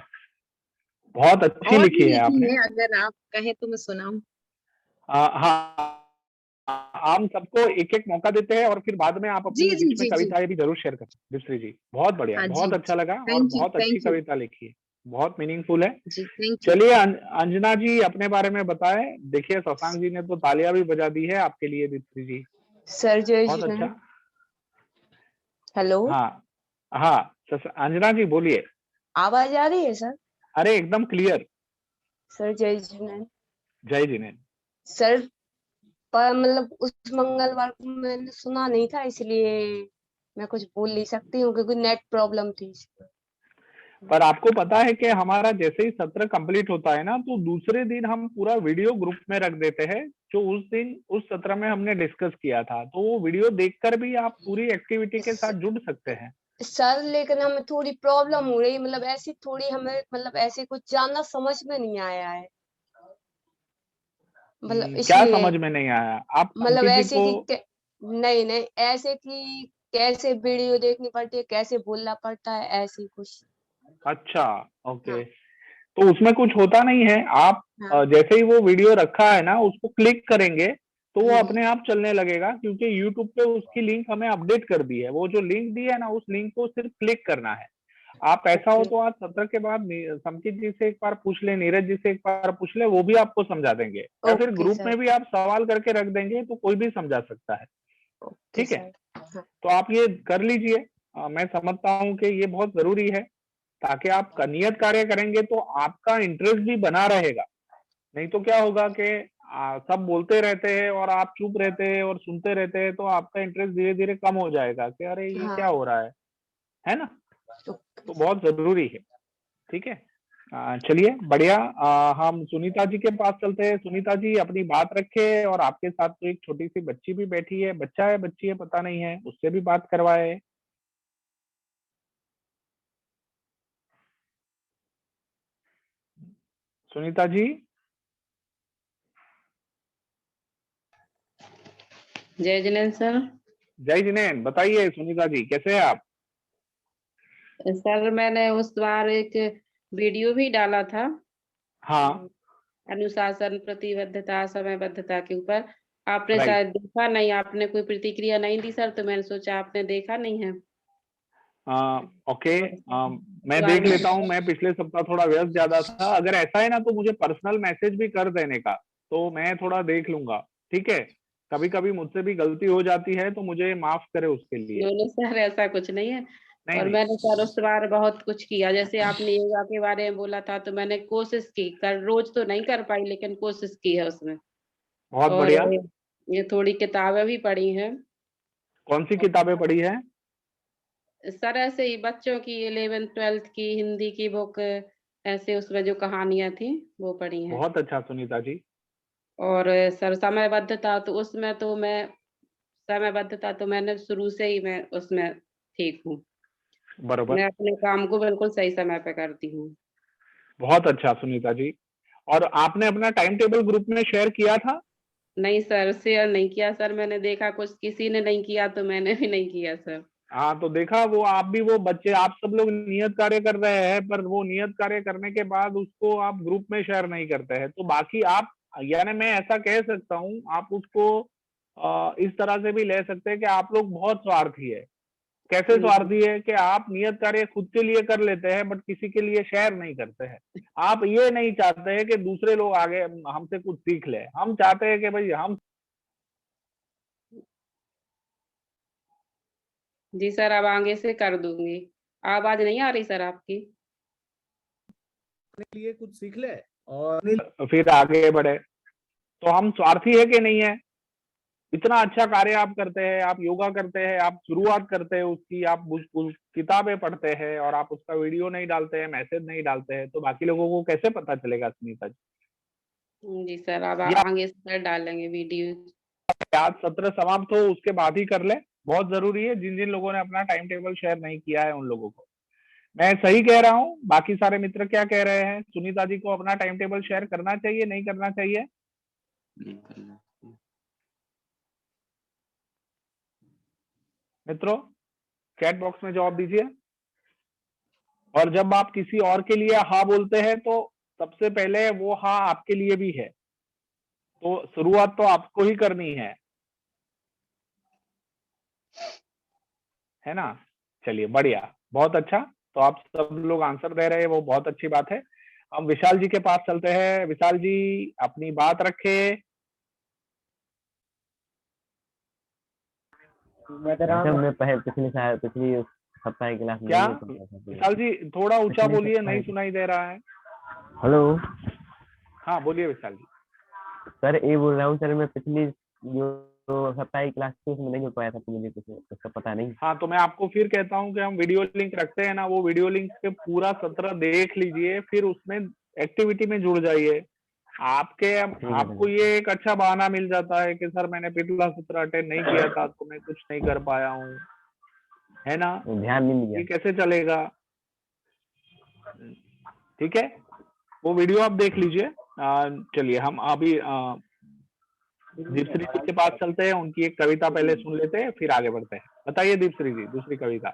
Speaker 1: बहुत अच्छी
Speaker 5: और
Speaker 1: लिखी
Speaker 5: भी
Speaker 1: है
Speaker 5: लिखी
Speaker 1: आपने।
Speaker 5: है, अगर आप कहें तो मैं सुनाऊं।
Speaker 1: हाँ, हम सबको एक एक मौका देते हैं और फिर बाद में आप
Speaker 5: जी
Speaker 1: अपनी
Speaker 5: जी
Speaker 1: बीच में
Speaker 5: जी जी।
Speaker 1: कविताएं भी जरूर शेयर करें। बिस्त्री जी बहुत बढ़िया,
Speaker 5: हाँ जी
Speaker 1: बहुत अच्छा
Speaker 5: जी।
Speaker 1: लगा और
Speaker 5: थैंक यू
Speaker 1: बहुत अच्छी
Speaker 5: थैंक यू
Speaker 1: कविता लिखी है, बहुत मीनिंगफुल है।
Speaker 5: जी, थैंक यू।
Speaker 1: चलिए अंजना जी अपने बारे में बताएं। देखिए शशांक जी ने तो तालियां भी बजा दी है आपके लिए बिस्त्री जी।
Speaker 10: सर जय
Speaker 1: बहुत
Speaker 10: जिनेंद्र।
Speaker 1: अच्छा।
Speaker 10: हेलो,
Speaker 1: हाँ हाँ, अंजना जी बोलिए।
Speaker 10: आवाज आ रही है सर?
Speaker 1: अरे एकदम क्लियर।
Speaker 10: सर जय जिनेंद्र।
Speaker 1: जय जिनेंद्र।
Speaker 10: सर पर मतलब उस मंगलवार को मैंने सुना नहीं था, इसलिए मैं कुछ बोल नहीं सकती हूँ क्योंकि नेट प्रॉब्लम थी।
Speaker 1: पर आपको पता है कि हमारा जैसे ही सत्र कंप्लीट होता है ना, तो दूसरे दिन हम पूरा वीडियो ग्रुप में रख देते हैं जो उस दिन उस सत्र में हमने डिस्कस किया था। तो वो वीडियो देखकर भी आप पूरी एक्टिविटी के साथ जुड़ सकते हैं।
Speaker 10: सर लेकिन हमें थोड़ी प्रॉब्लम हो रही, मतलब ऐसी थोड़ी हमें मतलब ऐसे कुछ जानना समझ में नहीं आया है, मतलब
Speaker 1: क्या
Speaker 10: इसलिए
Speaker 1: समझ में नहीं आया? आप
Speaker 10: मतलब
Speaker 1: अंकित जी
Speaker 10: ऐसे
Speaker 1: को।
Speaker 10: कि नहीं नहीं ऐसे कि कैसे वीडियो देखनी पड़ती है, कैसे बोलना पड़ता है, ऐसी कुछ।
Speaker 1: अच्छा, ओके।
Speaker 10: हाँ
Speaker 1: तो उसमें कुछ होता नहीं है। आप
Speaker 10: हाँ।
Speaker 1: जैसे ही वो वीडियो रखा है ना, उसको क्लिक करेंगे तो वो
Speaker 10: हम्म,
Speaker 1: अपने आप चलने लगेगा, क्योंकि यूट्यूब पे उसकी लिंक हमें अपडेट कर दी है। वो जो लिंक दी है ना, उस लिंक को सिर्फ क्लिक करना है। आप ऐसा हो
Speaker 10: ओके
Speaker 1: तो आज सत्र के बाद संकित जी से एक बार पूछ ले, नीरज जी से एक बार पूछ ले, वो भी आपको समझा देंगे। या फिर
Speaker 10: ओके
Speaker 1: ग्रुप
Speaker 10: सर।
Speaker 1: में भी आप सवाल करके रख देंगे तो कोई भी समझा सकता है।
Speaker 10: ओके
Speaker 1: ठीक है,
Speaker 10: सर। हाँ
Speaker 1: तो आप ये कर लीजिए। मैं समझता हूँ कि ये बहुत जरूरी है, ताकि आप नियत कार्य करेंगे तो आपका इंटरेस्ट भी बना रहेगा। नहीं तो क्या होगा कि सब बोलते रहते हैं और आप चुप रहते हैं और सुनते रहते हैं, तो आपका इंटरेस्ट धीरे धीरे कम हो जाएगा कि अरे ये क्या
Speaker 10: हाँ।
Speaker 1: हो रहा है ना।
Speaker 10: ओके
Speaker 1: तो बहुत जरूरी है। ठीक है, चलिए बढ़िया। हम सुनीता जी के पास चलते हैं। सुनीता जी अपनी बात रखे, और आपके साथ तो एक छोटी सी बच्ची भी बैठी है, बच्चा है बच्ची है पता नहीं है, उससे भी बात करवाए। सुनीता जी।
Speaker 11: जय जिनेंद्र सर।
Speaker 1: जय जिनेंद्र। बताइए सुनीता जी, कैसे हैं आप?
Speaker 11: सर मैंने उस बार एक वीडियो भी डाला था
Speaker 1: हाँ।
Speaker 11: अनुशासन, प्रतिबद्धता, समयबद्धता के ऊपर। आपने
Speaker 1: राइट।
Speaker 11: शायद देखा नहीं, आपने कोई प्रतिक्रिया नहीं दी सर, तो मैंने सोचा आपने देखा नहीं है।
Speaker 1: ओके।
Speaker 11: और इस
Speaker 1: मैं
Speaker 11: बार
Speaker 1: देख
Speaker 11: मैं
Speaker 1: लेता हूँ। मैं पिछले सप्ताह थोड़ा व्यस्त ज्यादा था। अगर ऐसा है ना तो मुझे पर्सनल मैसेज भी कर देने का, तो मैं थोड़ा देख लूंगा। ठीक है, कभी कभी मुझसे भी गलती हो जाती है, तो मुझे माफ करे उसके लिए।
Speaker 11: दोनों सर ऐसा कुछ नहीं है।
Speaker 1: नहीं
Speaker 11: और
Speaker 1: नहीं।
Speaker 11: मैंने सर उस बार बहुत कुछ किया, जैसे आपने योगा के बारे में बोला था, तो मैंने कोशिश की, कर रोज तो नहीं कर पाई लेकिन कोशिश की है उसमें।
Speaker 1: बहुत
Speaker 11: और
Speaker 1: बढ़िया।
Speaker 11: ये थोड़ी किताबें भी पढ़ी हैं
Speaker 1: कौन सी किताबें पढ़ी है?
Speaker 11: सर, ऐसे ही बच्चों की 11th-12th की हिंदी की बुक, ऐसे उसमें जो कहानियां थी वो पढ़ी हैं।
Speaker 1: बहुत अच्छा सुनीता जी।
Speaker 11: और सर समयबद्धता, तो उसमें तो मैं समयबद्धता तो मैंने शुरू से ही मैं उसमें ठीक हूँ।
Speaker 1: बरोबर।
Speaker 11: मैं अपने काम को बिल्कुल सही समय पे करती हूँ।
Speaker 1: बहुत अच्छा सुनीता जी। और आपने अपना टाइम टेबल ग्रुप में शेयर किया था?
Speaker 11: नहीं सर, शेयर नहीं किया सर, मैंने देखा कुछ किसी ने नहीं किया तो मैंने भी नहीं किया सर।
Speaker 1: हाँ, तो देखा, वो आप भी वो बच्चे, आप सब लोग नियत कार्य कर रहे हैं, पर वो नियत कार्य करने के बाद उसको आप ग्रुप में शेयर नहीं करते हैं। तो बाकी आप, यानी मैं ऐसा कह सकता हूँ, आप उसको इस तरह से भी ले सकते हैं कि आप लोग बहुत स्वार्थी है। कैसे
Speaker 11: जी
Speaker 1: स्वार्थी है कि आप नियत कार्य खुद के लिए कर लेते हैं, बट किसी के लिए शेयर नहीं करते हैं। आप ये नहीं चाहते हैं कि दूसरे लोग आगे हमसे कुछ सीख ले। हम चाहते हैं कि भाई हम
Speaker 11: जी सर, अब आगे से कर दूंगी। आवाज नहीं आ रही सर आपकी?
Speaker 1: अपने लिए कुछ सीख ले और फिर आगे बढ़े। तो हम स्वार्थी है कि नहीं है? इतना अच्छा कार्य आप करते हैं, आप योगा करते हैं, आप शुरुआत करते हैं उसकी, आप किताबें पढ़ते हैं और आप उसका वीडियो नहीं डालते हैं, मैसेज नहीं डालते हैं, तो बाकी लोगों को कैसे पता चलेगा सुनीता जी?
Speaker 11: जी सर, अब
Speaker 1: या
Speaker 11: आगे से सर डालेंगे वीडियो।
Speaker 1: आज सत्र समाप्त हो उसके बाद ही कर ले, बहुत जरूरी है। जिन जिन लोगों ने अपना टाइम टेबल शेयर नहीं किया है उन लोगों को। मैं सही कह रहा हूँ? बाकी सारे मित्र क्या कह रहे हैं? सुनीता जी को अपना टाइम टेबल शेयर करना चाहिए, नहीं करना चाहिए?
Speaker 7: नहीं करना।
Speaker 1: मित्रों, चैट बॉक्स में जवाब दीजिए। और जब आप किसी और के लिए हाँ बोलते हैं तो सबसे पहले वो हाँ आपके लिए भी है, तो शुरुआत तो आपको ही करनी है ना। चलिए बढ़िया, बहुत अच्छा। तो आप सब लोग आंसर दे रहे हैं, वो बहुत अच्छी बात है। हम विशाल जी के पास चलते हैं। विशाल जी अपनी बात रखे।
Speaker 12: मैं पिछली सप्ताह की क्लास में
Speaker 1: क्या
Speaker 12: नहीं पढ़ा था।
Speaker 1: विशाल जी थोड़ा ऊंचा
Speaker 12: पिछले
Speaker 1: बोलिए,
Speaker 12: सप्ताह
Speaker 1: नहीं
Speaker 12: की-
Speaker 1: सुनाई दे रहा है।
Speaker 12: हेलो
Speaker 1: हाँ बोलिए विशाल जी।
Speaker 12: सर, ये बोल रहा हूँ सर, मैं पिछली जो सप्ताह की क्लास थी उसमें नहीं हो पाया था, तो मुझे कुछ उसका पता नहीं।
Speaker 1: हाँ तो मैं आपको फिर कहता हूँ कि हम वीडियो लिंक रखते हैं ना, वो वीडियो लिंक से पूरा सत्र देख लीजिए, फिर उसमें एक्टिविटी में जुड़ जाइए। आपको ये एक अच्छा बहाना मिल जाता है कि सर मैंने पिछला सत्र अटेंड नहीं किया था तो मैं कुछ नहीं कर पाया हूँ, है ना।
Speaker 12: ध्यान नहीं दिया।
Speaker 1: ये कैसे चलेगा। ठीक है, वो वीडियो आप देख लीजिए। चलिए हम अभी दीपश्री जी के पास चलते हैं, उनकी एक कविता पहले सुन लेते हैं, फिर आगे बढ़ते हैं। बताइए दीपश्री जी, दूसरी कविता।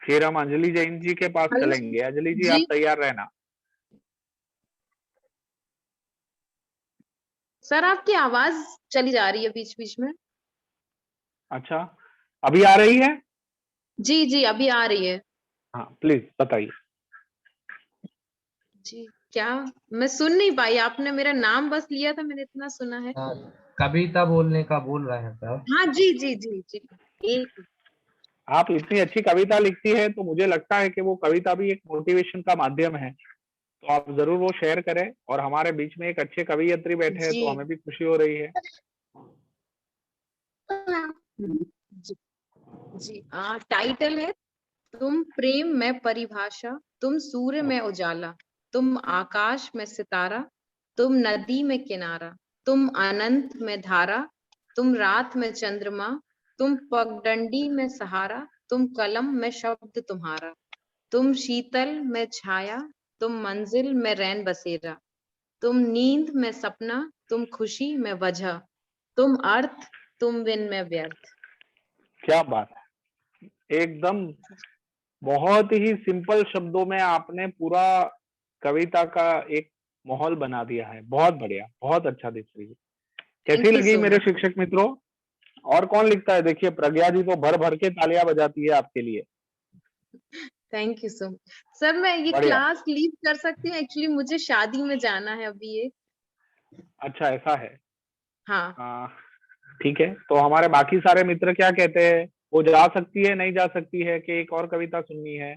Speaker 1: फिर हम अंजलि जैन जी के पास
Speaker 5: हेलो
Speaker 1: चलेंगे। अंजलि जी
Speaker 5: जी।
Speaker 1: आप तैयार रहना।
Speaker 5: सर आपकी आवाज चली जा रही है बीच बीच में।
Speaker 1: अच्छा, अभी आ रही है।
Speaker 5: जी जी अभी आ रही है।
Speaker 1: हाँ प्लीज बताइए।
Speaker 5: जी क्या, मैं सुन नहीं पाई, आपने मेरा नाम बस लिया था, मैंने इतना सुना है।
Speaker 6: कविता बोलने का बोल रहे हैं सर।
Speaker 5: हाँ जी जी जी जी। एक
Speaker 1: आप इतनी अच्छी कविता लिखती है तो मुझे लगता है कि वो कविता भी एक मोटिवेशन का माध्यम है, तो आप जरूर वो शेयर करें। और हमारे बीच में एक अच्छे कवियत्री बैठे हैं
Speaker 5: जी
Speaker 1: तो हमें भी खुशी हो रही है।
Speaker 5: जी जी। टाइटल है तुम प्रेम में परिभाषा, तुम सूर्य में उजाला, तुम आकाश में सितारा, तुम नदी में किनारा, तुम अनंत में धारा, तुम रात में चंद्रमा, तुम पगडंडी में सहारा, तुम कलम में शब्द तुम्हारा, तुम शीतल में छाया, तुम मंजिल में रैन बसेरा, तुम नींद में सपना, तुम खुशी में वजह, तुम अर्थ, तुम बिन में व्यर्थ।
Speaker 1: क्या बात है, एकदम बहुत ही सिंपल शब्दों में आपने पूरा कविता का एक माहौल बना दिया है। बहुत बढ़िया, बहुत अच्छा दीपश्री जी। कैसी
Speaker 5: Thank you
Speaker 1: लगी
Speaker 5: so
Speaker 1: मेरे
Speaker 5: much.
Speaker 1: शिक्षक मित्रों। और कौन लिखता है, देखिए प्रज्ञा जी तो भर भर के तालियां बजाती है आपके लिए।
Speaker 5: Thank you so much sir. मैं ये
Speaker 1: बढ़िया।
Speaker 5: क्लास लीव कर सकती हूँ, एक्चुअली मुझे शादी में जाना है अभी ये।
Speaker 1: अच्छा ऐसा है।
Speaker 5: हाँ
Speaker 1: ठीक है, तो हमारे बाकी सारे मित्र क्या कहते हैं, वो जा सकती है नहीं जा सकती है कि एक और कविता सुननी है।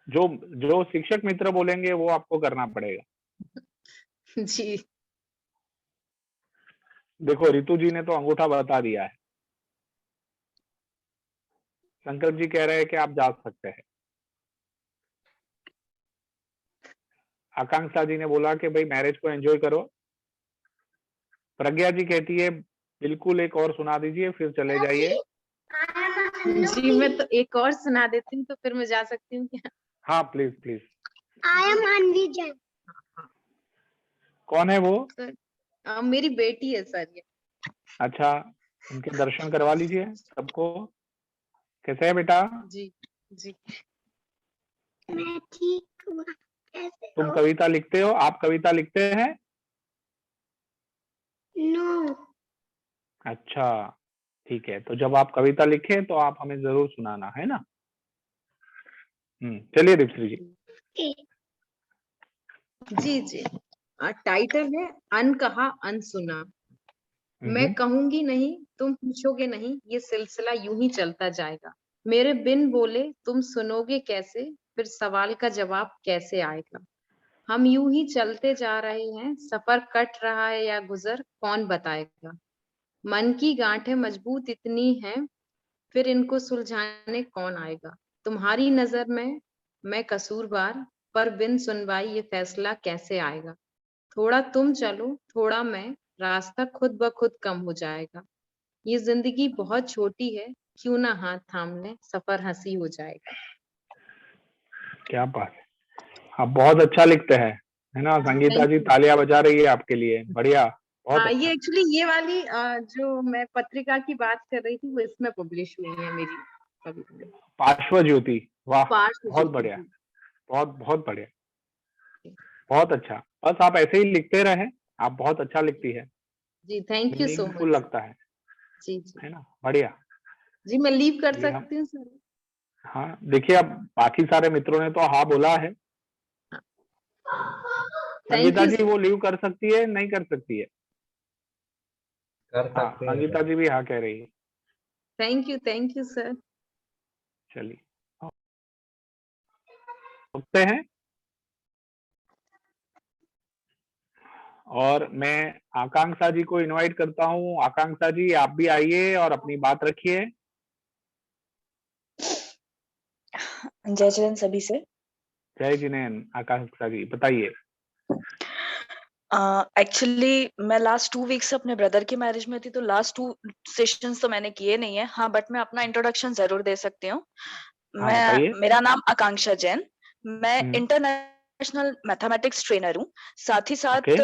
Speaker 1: जो जो शिक्षक मित्र बोलेंगे वो आपको करना पड़ेगा।
Speaker 5: जी
Speaker 1: देखो रितु जी ने तो अंगूठा बता दिया है। संकल्प जी कह रहे हैं कि आप जा सकते हैं। आकांक्षा जी ने बोला कि भाई मैरिज को एंजॉय करो। प्रज्ञा जी कहती है बिल्कुल एक और सुना दीजिए फिर चले जाइए।
Speaker 5: जी मैं तो एक और सुना देती हूँ तो फिर मैं जा सकती हूँ क्या।
Speaker 1: हाँ प्लीज प्लीज।
Speaker 13: आई एम अनविजन।
Speaker 1: कौन है वो।
Speaker 5: सर मेरी बेटी है सर ये।
Speaker 1: अच्छा, उनके दर्शन करवा लीजिए सबको। कैसे है बेटा।
Speaker 5: जी जी
Speaker 13: मैं ठीक हूँ, कैसे
Speaker 1: तुम
Speaker 13: हो?
Speaker 1: कविता लिखते हो, आप कविता लिखते हैं।
Speaker 13: नो।
Speaker 1: अच्छा ठीक है, तो जब आप कविता लिखें तो आप हमें जरूर सुनाना, है ना। चलिए दीपश्री जी।
Speaker 5: जी जी। टाइटल है अनकहा अनसुना। मैं कहूंगी नहीं, तुम पूछोगे नहीं, ये सिलसिला यूं ही चलता जाएगा। मेरे बिन बोले तुम सुनोगे कैसे, फिर सवाल का जवाब कैसे आएगा। हम यूं ही चलते जा रहे हैं, सफर कट रहा है या गुजर कौन बताएगा। मन की गांठें मजबूत इतनी हैं, फिर इनको सुलझाने कौन आएगा। तुम्हारी नजर में मैं कसूरवार, पर बिन सुनवाई ये फैसला कैसे आएगा। थोड़ा तुम चलो थोड़ा मैं, रास्ता खुद ब खुद कम हो जाएगा। ये जिंदगी बहुत छोटी है, क्यों ना हाथ थाम ले, सफर हंसी हो जाएगा।
Speaker 1: क्या बात है, आप बहुत अच्छा लिखते हैं, है ना संगीता
Speaker 5: थैंक
Speaker 1: जी?
Speaker 5: यू।
Speaker 1: तालियां बजा रही है आपके लिए, बढ़िया, बहुत
Speaker 5: हाँ, ये
Speaker 1: अच्छा।
Speaker 5: एक्चुअली ये वाली जो मैं पत्रिका की बात कर रही थी वो इसमें पब्लिश हुई है मेरी कविता।
Speaker 1: पार्श्व ज्योति, वाह,
Speaker 5: पार्श्व
Speaker 1: बहुत
Speaker 5: ज्योति
Speaker 1: बढ़िया,
Speaker 5: जी।
Speaker 1: बहुत बढ़िया, बहुत अच्छा। बस आप ऐसे ही लिखते रहें, आप बहुत अच्छा लिखती है,
Speaker 5: जी, thank you so
Speaker 1: meaningful
Speaker 5: much.
Speaker 1: लगता है
Speaker 5: जी जी
Speaker 1: ना? बढ़िया।
Speaker 5: जी, मैं लीव कर
Speaker 1: ये हम,
Speaker 5: सकती हूँ सर?
Speaker 1: हाँ देखिए, अब बाकी सारे मित्रों ने तो हाँ बोला है।
Speaker 5: Thank
Speaker 1: Sangeeta
Speaker 5: you
Speaker 1: ji
Speaker 5: sir.
Speaker 1: वो लीव कर सकती है, नहीं कर सकती है?
Speaker 6: कर
Speaker 1: हाँ,
Speaker 6: सकते हैं
Speaker 1: संगीता
Speaker 6: सर।
Speaker 1: जी भी हाँ कह रही है।
Speaker 5: Thank you sir.
Speaker 1: चलिए, उठते हैं और मैं आकांक्षा जी को इनवाइट करता हूँ। आकांक्षा जी, आप भी आइए और अपनी बात रखिए।
Speaker 14: जय जैन सभी से।
Speaker 1: जय जिनेन। आकांक्षा जी बताइए।
Speaker 14: एक्चुअली मैं लास्ट 2 वीक से अपने ब्रदर की मैरिज में थी, तो लास्ट 2 सेशंस तो मैंने किए नहीं है। हाँ, बट मैं अपना इंट्रोडक्शन जरूर दे सकती हूँ।
Speaker 1: हाँ बताइए।
Speaker 14: मेरा नाम आकांक्षा जैन, मैं
Speaker 1: हम्म,
Speaker 14: इंटरनेशनल मैथमेटिक्स ट्रेनर हूँ, साथ ही साथ
Speaker 1: ओके,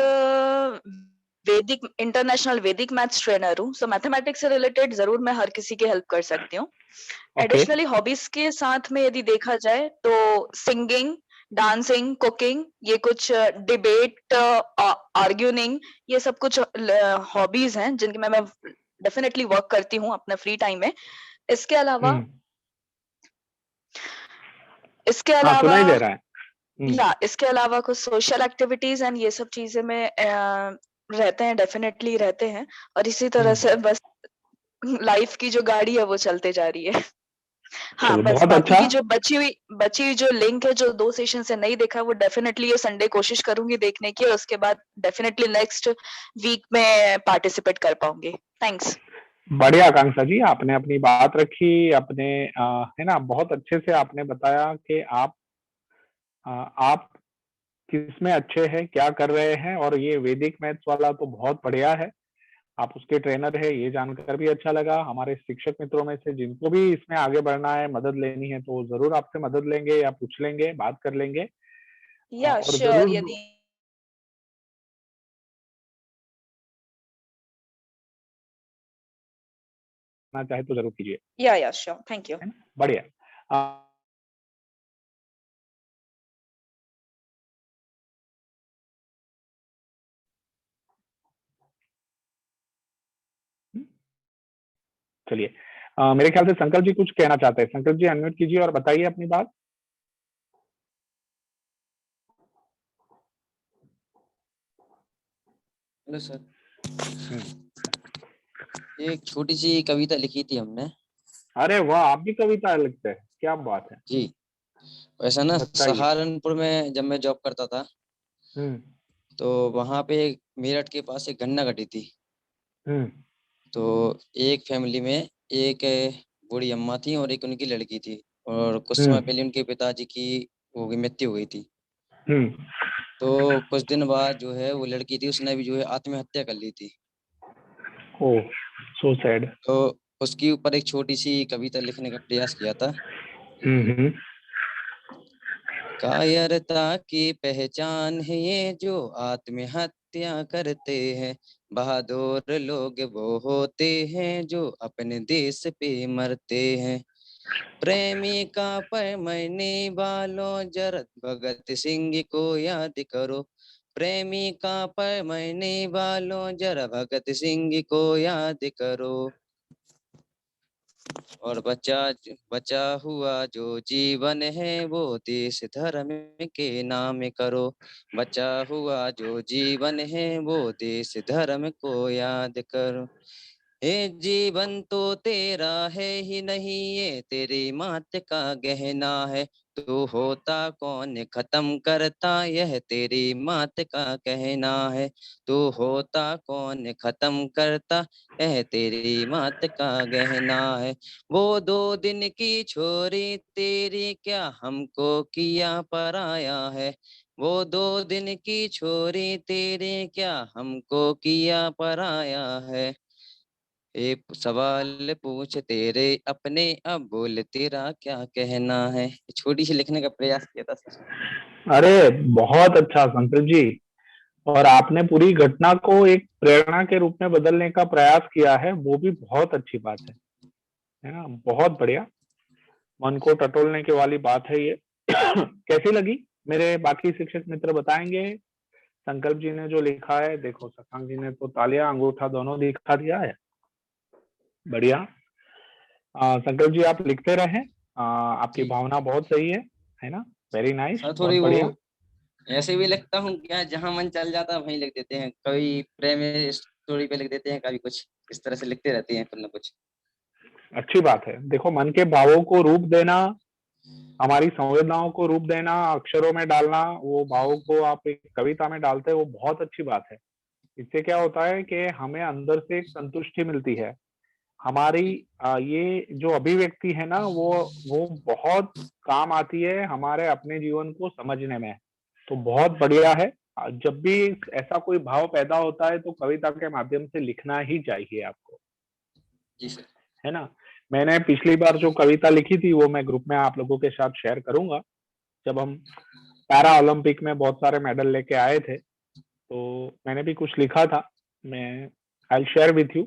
Speaker 14: वैदिक इंटरनेशनल वैदिक मैथ्स ट्रेनर हूँ। सो मैथमेटिक्स से रिलेटेड जरूर मैं हर किसी की हेल्प कर सकती हूँ।
Speaker 1: ओके,
Speaker 14: एडिशनली हॉबीज के साथ में यदि देखा जाए तो सिंगिंग, डांसिंग, कुकिंग, ये कुछ डिबेट, आर्ग्यूनिंग, ये सब कुछ हॉबीज हैं जिनकी मैं डेफिनेटली वर्क करती हूँ अपने फ्री टाइम में। इसके अलावा इसके
Speaker 1: हाँ
Speaker 14: अलावा
Speaker 1: सुनाई दे रहा है।
Speaker 14: या इसके अलावा कुछ सोशल एक्टिविटीज एंड ये सब चीजें में रहते हैं, डेफिनेटली रहते हैं। और इसी तरह से बस लाइफ की जो गाड़ी है वो चलते जा रही है। हाँ,
Speaker 1: चलिए,
Speaker 14: बस
Speaker 1: बहुत
Speaker 14: बाकी
Speaker 1: अच्छा।
Speaker 14: की जो बची हुई जो लिंक है, जो 2 सेशन से नहीं देखा, वो डेफिनेटली ये संडे कोशिश करूंगी देखने की, और उसके बाद डेफिनेटली नेक्स्ट वीक में पार्टिसिपेट कर पाऊंगी। थैंक्स।
Speaker 1: बढ़िया आकांक्षा जी, आपने अपनी बात रखी, अपने है ना, बहुत अच्छे से आपने बताया कि आप किसमें अच्छे हैं, क्या कर रहे हैं, और ये वैदिक मैथ्स वाला तो बहुत बढ़िया है, आप उसके ट्रेनर है, ये जानकर भी अच्छा लगा। हमारे शिक्षक मित्रों में से जिनको भी इसमें आगे बढ़ना है, मदद लेनी है, तो जरूर आपसे मदद लेंगे या पूछ लेंगे, बात कर लेंगे।
Speaker 14: या
Speaker 1: और
Speaker 14: श्योर,
Speaker 1: जरूर
Speaker 14: यदि
Speaker 1: ना चाहे तो जरूर कीजिए।
Speaker 14: या श्योर, थैंक यू।
Speaker 1: है ना, बढ़िया। चलिए, मेरे ख्याल से संकल्प जी कुछ कहना चाहते हैं। संकल्प जी अनम्यूट कीजिए और बताइए अपनी बात।
Speaker 7: Hello sir. एक छोटी सी कविता लिखी थी हमने।
Speaker 1: अरे वाह, आप भी कविता लिखते हैं, क्या बात है।
Speaker 7: जी, वैसा ना
Speaker 1: बताइए।
Speaker 7: सहारनपुर में जब मैं जॉब करता था, तो वहां पे मेरठ के पास एक घटना घटी थी। तो एक फैमिली में एक बूढ़ी अम्मा थी और एक उनकी लड़की थी, और कुछ समय पहले उनके पिताजी की मृत्यु हो गई थी। तो कुछ दिन बाद जो है वो लड़की थी, उसने भी जो है आत्महत्या कर ली थी।
Speaker 1: ओह, सो सैड।
Speaker 7: तो उसके ऊपर एक छोटी सी कविता लिखने का प्रयास किया था। कायरता की पहचान है ये जो आत्महत्या करते हैं, बहादुर लोग वो होते हैं जो अपने देश पे मरते हैं। प्रेमी का मरने वालों जरा भगत सिंह को याद करो, प्रेमी का मरने वालों जरा भगत सिंह को याद करो। और बचा हुआ जो जीवन है वो देश धर्म के नाम करो, बचा हुआ जो जीवन है वो देश धर्म को याद करो। ये जीवन तो तेरा है ही नहीं, ये तेरी मात का गहना है, तू होता कौन खत्म करता यह तेरी मात का कहना है, तू होता कौन खत्म करता यह तेरी मात का गहना है। वो 2 दिन की छोरी तेरी क्या हमको किया पराया है, वो 2 दिन की छोरी तेरी क्या हमको किया पराया है। एक सवाल पूछ तेरे अपने, अब बोल तेरा क्या कहना है। छोटी सी लिखने का प्रयास किया था सर।
Speaker 1: अरे बहुत अच्छा संकल्प जी, और आपने पूरी घटना को एक प्रेरणा के रूप में बदलने का प्रयास किया है, वो भी बहुत अच्छी बात है ना, बहुत बढ़िया, मन को टटोलने के वाली बात है ये। कैसी लगी? मेरे बाकी शिक्षक मित्र बताएंगे। संकल्प जी ने जो लिखा है, देखो शशांक जी ने तो तालियां अंगूठा दोनों दिखा दिया है, बढ़िया। संकल्प जी आप लिखते रहें, आपकी
Speaker 7: जी
Speaker 1: भावना बहुत सही है ना, वेरी नाइस,
Speaker 7: सर।
Speaker 1: बहुत
Speaker 7: थोड़ी वो
Speaker 1: बढ़िया।
Speaker 7: ऐसे भी लिखता हूँ क्या, जहाँ मन चल जाता है वहीं लिख देते हैं, कभी प्रेम स्टोरी पे लिख देते हैं, कभी कुछ इस तरह से लिखते रहते हैं कुछ ना कुछ।
Speaker 1: अच्छी बात है, देखो मन के भावों को रूप देना, हमारी संवेदनाओं को रूप देना, अक्षरों में डालना, वो भावों को आप एक कविता में डालते हैं, वो बहुत अच्छी बात है। इससे क्या होता है कि हमें अंदर से एक संतुष्टि मिलती है। हमारी ये जो अभिव्यक्ति है ना, वो बहुत काम आती है हमारे अपने जीवन को समझने में। तो बहुत बढ़िया है। जब भी ऐसा कोई भाव पैदा होता है तो कविता के माध्यम से लिखना ही चाहिए आपको,
Speaker 7: जी सर।
Speaker 1: है ना। मैंने पिछली बार जो कविता लिखी थी वो मैं ग्रुप में आप लोगों के साथ शेयर करूंगा। जब हम पैरा ओलंपिक में बहुत सारे मेडल लेके आए थे, तो मैंने भी कुछ लिखा था, मैं आई शेयर विथ यू।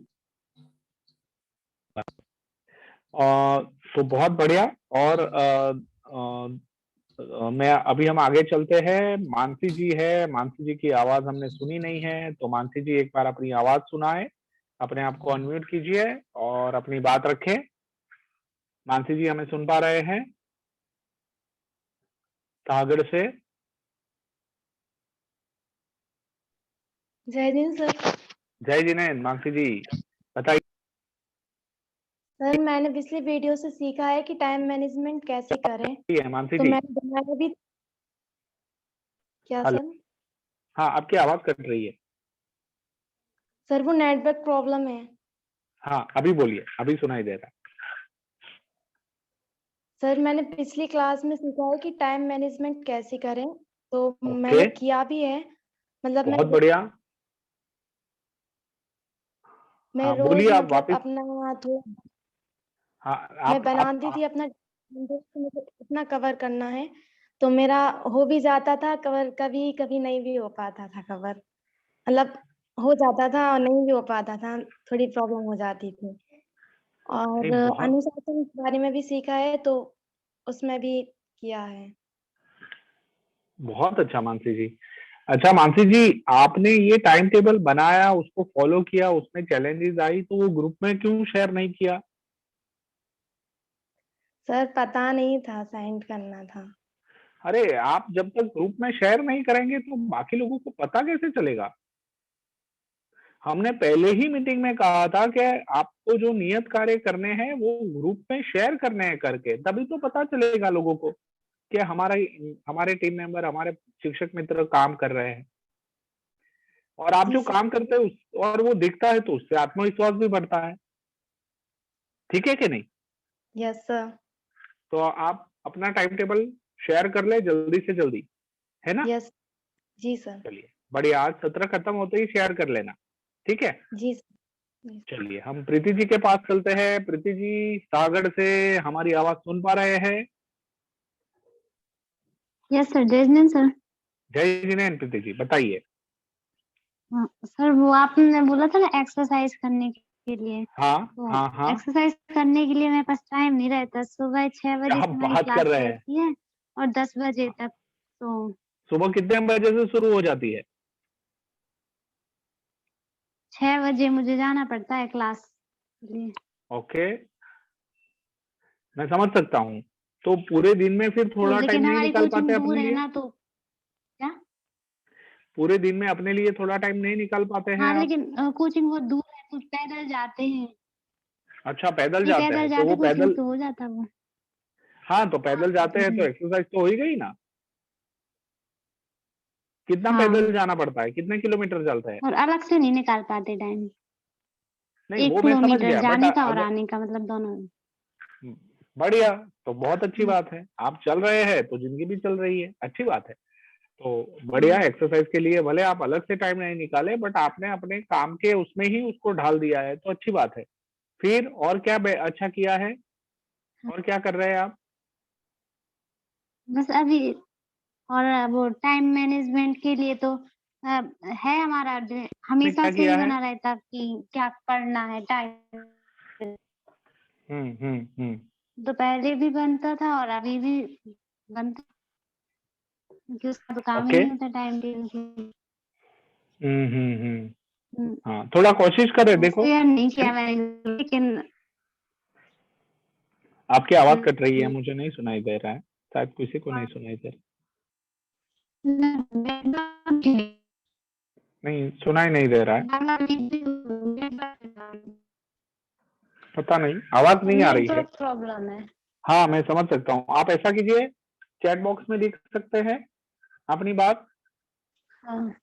Speaker 1: तो बहुत बढ़िया। और मैं अभी हम आगे चलते हैं। मानसी जी है, मानसी जी की आवाज हमने सुनी नहीं है, तो मानसी जी एक बार अपनी आवाज सुनाए, अपने आप को अनम्यूट कीजिए और अपनी बात रखें। मानसी जी हमें सुन पा रहे हैं? सागर से।
Speaker 15: जय हिंद सर।
Speaker 1: जय जिनेंद्र। मानसी जी बताइए।
Speaker 15: सर मैंने पिछले वीडियो से सीखा है कि टाइम मैनेजमेंट कैसे करें,
Speaker 1: मानसी
Speaker 15: तो
Speaker 1: जी।
Speaker 15: मैंने बनाया भी। क्या
Speaker 1: हेलो।
Speaker 15: सर?
Speaker 1: हाँ, आपकी आवाज कट रही है।
Speaker 15: सर वो नेटवर्क प्रॉब्लम है।
Speaker 1: हाँ अभी बोलिए, अभी सुनाई दे रहा है।
Speaker 15: सर मैंने पिछली क्लास में सीखा है कि टाइम मैनेजमेंट कैसे करें, तो
Speaker 1: ओके,
Speaker 15: मैंने किया भी है। मतलब
Speaker 1: बहुत बढ़िया।
Speaker 15: मैं
Speaker 1: हाँ
Speaker 15: रोज
Speaker 1: बोलिए आप
Speaker 15: मतलब
Speaker 1: वापिस।
Speaker 15: अपना थोड़ा
Speaker 1: हाँ
Speaker 15: मैं
Speaker 1: आप
Speaker 15: बनाती थी अपना, मुझे इतना कवर करना है, तो मेरा हो भी जाता था कवर, कभी कभी नहीं भी हो पाता था कवर। मतलब हो जाता था और नहीं भी हो पाता था, थोड़ी प्रॉब्लम हो जाती थी। और
Speaker 1: नहीं, बहुत
Speaker 15: अनुशासन के बारे में भी सीखा है, तो उसमें भी किया है।
Speaker 1: बहुत अच्छा मानसी जी। अच्छा मानसी जी, आपने ये टाइम टेबल बनाया, उसको फॉलो किया, उसमें चैलेंजेस आई, तो वो ग्रुप में क्यों शेयर नहीं किया?
Speaker 15: सर पता नहीं था, साइन करना था।
Speaker 1: अरे आप जब तक ग्रुप में शेयर नहीं करेंगे तो बाकी लोगों को पता कैसे चलेगा? हमने पहले ही मीटिंग में कहा था कि आपको जो नियत कार्य करने हैं वो ग्रुप में शेयर करने हैं करके, तभी तो पता चलेगा लोगों को कि हमारे टीम मेंबर, हमारे शिक्षक मित्र काम कर रहे हैं। और आप
Speaker 15: जी
Speaker 1: जो
Speaker 15: सर।
Speaker 1: काम करते हैं और वो दिखता है तो उससे आत्मविश्वास भी बढ़ता है, ठीक है कि नहीं?
Speaker 15: Yes sir.
Speaker 1: तो आप अपना टाइम टेबल शेयर कर ले जल्दी से जल्दी, है ना?
Speaker 15: यस। जी सर।
Speaker 1: चलिए बढ़िया, आज सत्र खत्म होते ही शेयर कर लेना, ठीक है?
Speaker 15: जी सर।
Speaker 1: चलिए हम प्रीति जी के पास चलते हैं। प्रीति जी सागर से हमारी आवाज सुन पा रहे हैं?
Speaker 16: Yes sir. जय जिनेंद्र सर।
Speaker 1: जय जिनेंद्र। प्रीति जी बताइए।
Speaker 16: हाँ, सर वो आपने बोला था ना एक्सरसाइज करने के लिए,
Speaker 1: हाँ
Speaker 16: तो
Speaker 1: हाँ हाँ,
Speaker 16: एक्सरसाइज करने के लिए मेरे पास टाइम नहीं रहता। सुबह 6 बजे
Speaker 1: क्या
Speaker 16: से मेरी
Speaker 1: बात कर
Speaker 16: क्लास
Speaker 1: रहे हैं?
Speaker 16: रहती है और 10 बजे तक। तो
Speaker 1: सुबह कितने बजे से शुरू हो जाती है?
Speaker 16: 6 बजे मुझे जाना पड़ता है क्लास के लिए।
Speaker 1: ओके, मैं समझ सकता हूँ। तो पूरे दिन में फिर
Speaker 16: तो
Speaker 1: थोड़ा टाइम
Speaker 16: लेकिन
Speaker 1: नहीं
Speaker 16: हमारी
Speaker 1: निकाल
Speaker 16: कोचिंग
Speaker 1: पाते
Speaker 16: दूर
Speaker 1: अपने
Speaker 16: है
Speaker 1: लिए?
Speaker 16: ना, तो क्या?
Speaker 1: पूरे दिन में अपने लिए थोड़ा टाइम नहीं निकाल पाते हैं
Speaker 16: हाँ
Speaker 1: आप?
Speaker 16: लेकिन कोचिंग बहुत दूर है, तो पैदल जाते हैं।
Speaker 1: अच्छा पैदल
Speaker 16: नहीं
Speaker 1: जाते
Speaker 16: पैदल
Speaker 1: हैं, तो वो
Speaker 16: जाते कोचिंग,
Speaker 1: पैदल,
Speaker 16: तो हो जाता वो।
Speaker 1: हाँ तो पैदल जाते हैं तो एक्सरसाइज तो हो ही गई ना। कितना
Speaker 16: हाँ,
Speaker 1: पैदल जाना पड़ता है, कितने किलोमीटर चलते हैं?
Speaker 16: और अलग से नहीं निकाल पाते टाइम।
Speaker 1: नहीं
Speaker 16: 1
Speaker 1: वो मैं समझ
Speaker 16: किलोमीटर
Speaker 1: गया, बट
Speaker 16: जाने का और
Speaker 1: अगर
Speaker 16: आने का, मतलब दोनों।
Speaker 1: बढ़िया, तो बहुत अच्छी बात है, आप चल रहे हैं तो जिंदगी भी चल रही है, अच्छी बात है। तो बढ़िया, एक्सरसाइज के लिए भले आप अलग से टाइम नहीं निकाले, बट आपने अपने काम के उसमें ही उसको ढाल दिया है, तो अच्छी बात है। फिर और क्या अच्छा किया है, और क्या कर रहे हैं आप?
Speaker 16: बस अभी और वो टाइम मैनेजमेंट के लिए तो है हमारा हमेशा
Speaker 1: क्या
Speaker 16: से
Speaker 1: किया
Speaker 16: ही
Speaker 1: है?
Speaker 16: बना रहता कि क्या करना है टाइम। तो पहले भी बनता था और अभी भी बनता, क्योंकि उसका तो काम ही
Speaker 1: ओके।
Speaker 16: नहीं होता टाइम टेबल की।
Speaker 1: हाँ, थोड़ा कोशिश करें, देखो
Speaker 16: उसको यार नहीं किया मैंने, लेकिन
Speaker 1: आपकी आवाज कट रही है, मुझे नहीं सुनाई दे रहा है, शायद किसी को नहीं सुनाई दे रहा, नहीं सुनाई नहीं दे रहा है, पता नहीं, आवाज नहीं आ रही है।
Speaker 16: नेटवर्क प्रॉब्लम है।
Speaker 1: हाँ, मैं समझ सकता हूँ। आप ऐसा कीजिए, चैट बॉक्स में लिख सकते हैं अपनी बात।
Speaker 16: हाँ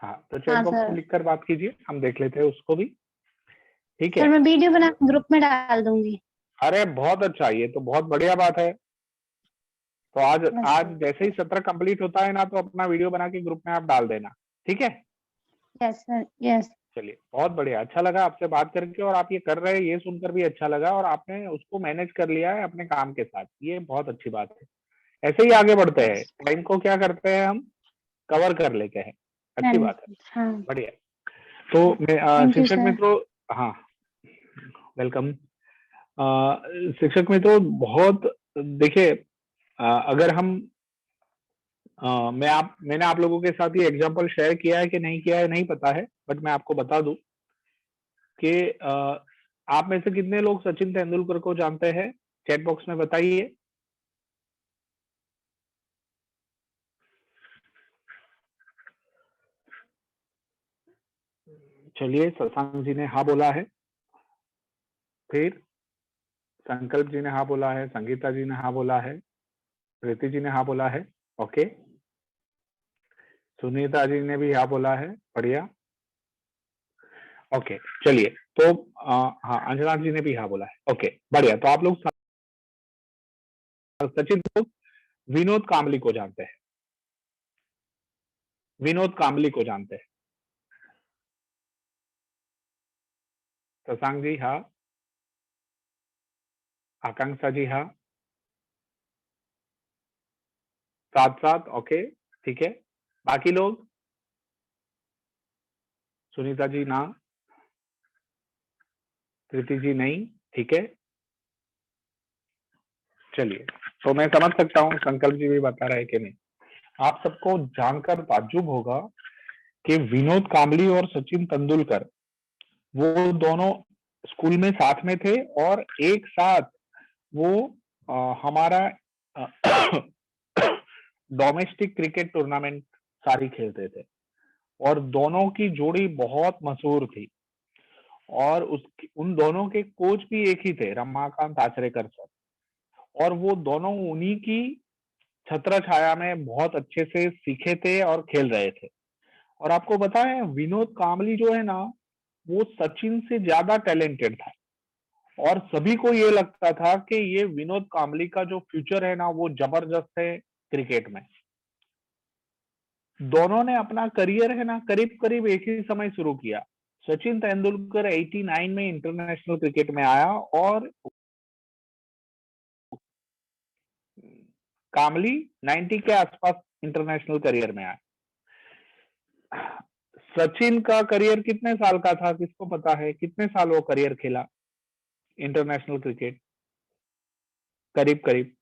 Speaker 1: हाँ, तो चैट
Speaker 16: हाँ
Speaker 1: बॉक्स में
Speaker 16: सर।
Speaker 1: लिखकर बात कीजिए, हम देख लेते हैं उसको भी, ठीक
Speaker 16: सर
Speaker 1: है?
Speaker 16: मैं वीडियो बना ग्रुप में डाल दूंगी।
Speaker 1: अरे बहुत अच्छा, ये तो बहुत बढ़िया बात है। तो आज
Speaker 16: बस
Speaker 1: जैसे ही सत्र कंप्लीट होता है ना, तो अपना वीडियो बना के ग्रुप में आप डाल देना, ठीक है?
Speaker 16: Yes sir yes.
Speaker 1: चलिए, बहुत बढ़िया, अच्छा लगा आपसे बात करके, और आप ये कर रहे हैं ये सुनकर भी अच्छा लगा, और आपने उसको मैनेज कर लिया है अपने काम के साथ, ये बहुत अच्छी बात है। ऐसे ही आगे बढ़ते हैं, टाइम को क्या करते हैं हम, कवर कर लेते हैं, अच्छी बात है,
Speaker 16: हाँ
Speaker 1: बढ़िया। तो मैं
Speaker 16: थैंक यू
Speaker 1: शिक्षक
Speaker 16: सर।
Speaker 1: मित्रों, हाँ वेलकम। शिक्षक मित्रों, बहुत देखिए, अगर हम मैंने आप लोगों के साथ ये एग्जांपल शेयर किया है कि नहीं किया है नहीं पता है, बट मैं आपको बता दूं कि आप में से कितने लोग सचिन तेंदुलकर को जानते हैं, चैट बॉक्स में बताइए। चलिए, शशांक जी ने हाँ बोला है, फिर संकल्प जी ने हाँ बोला है, संगीता जी ने हाँ बोला है, प्रीति जी ने हाँ बोला है, ओके, सुनीता जी ने भी हाँ बोला है, बढ़िया, ओके। चलिए, तो हाँ, अंजना जी ने भी हाँ बोला है, ओके, बढ़िया। तो आप लोग सचिन लोग विनोद कांबली को जानते हैं, विनोद कांबली को जानते हैं। शशांक जी हाँ, आकांक्षा जी हाँ, साथ साथ, ओके, ठीक है। बाकी लोग, सुनीता जी ना, प्रीति जी नहीं, ठीक है। चलिए, तो मैं समझ सकता हूँ संकल्प जी भी बता रहे कि नहीं। आप सबको जानकर ताज्जुब होगा कि विनोद कांबली और सचिन तेंदुलकर वो दोनों स्कूल में साथ में थे, और एक साथ वो हमारा डोमेस्टिक क्रिकेट टूर्नामेंट सारी खेलते थे, और दोनों की जोड़ी बहुत मशहूर थी, और उन दोनों के कोच भी एक ही थे, रमाकांत आचरेकर सर, और वो दोनों उन्हीं की छत्र छाया में बहुत अच्छे से सीखे थे और खेल रहे थे। और आपको पता है, विनोद कांबली जो है ना, वो सचिन से ज्यादा टैलेंटेड था, और सभी को ये लगता था कि ये विनोद कांबली का जो फ्यूचर है ना, वो जबरदस्त है क्रिकेट में। दोनों ने अपना करियर है ना करीब करीब एक ही समय शुरू किया। सचिन तेंदुलकर 89 में इंटरनेशनल क्रिकेट में आया, और कांबली 90 के आसपास इंटरनेशनल करियर में आया। सचिन का करियर कितने साल का था, किसको पता है? कितने साल वो करियर खेला इंटरनेशनल क्रिकेट? करीब करीब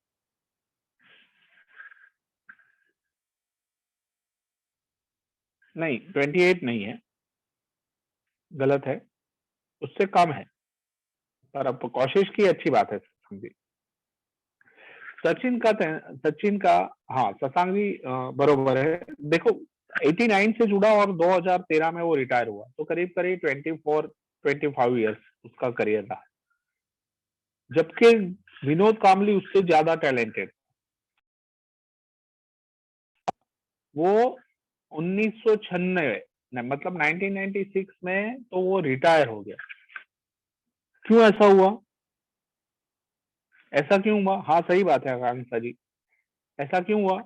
Speaker 1: नहीं, 28 नहीं है, गलत है, उससे कम है, पर अब कोशिश की, अच्छी बात है। सचिन का हाँ, शशांक जी बरोबर है। देखो, 89 से जुड़ा और 2013 में वो रिटायर हुआ, तो करीब करीब 24-25 इयर्स उसका करियर रहा, जबकि विनोद कांबली उससे ज्यादा टैलेंटेड। वो 1996 मतलब 1996 में तो वो रिटायर हो गया। क्यों ऐसा हुआ? ऐसा क्यों हुआ? हाँ, सही बात है आकांक्षा जी, ऐसा क्यों हुआ?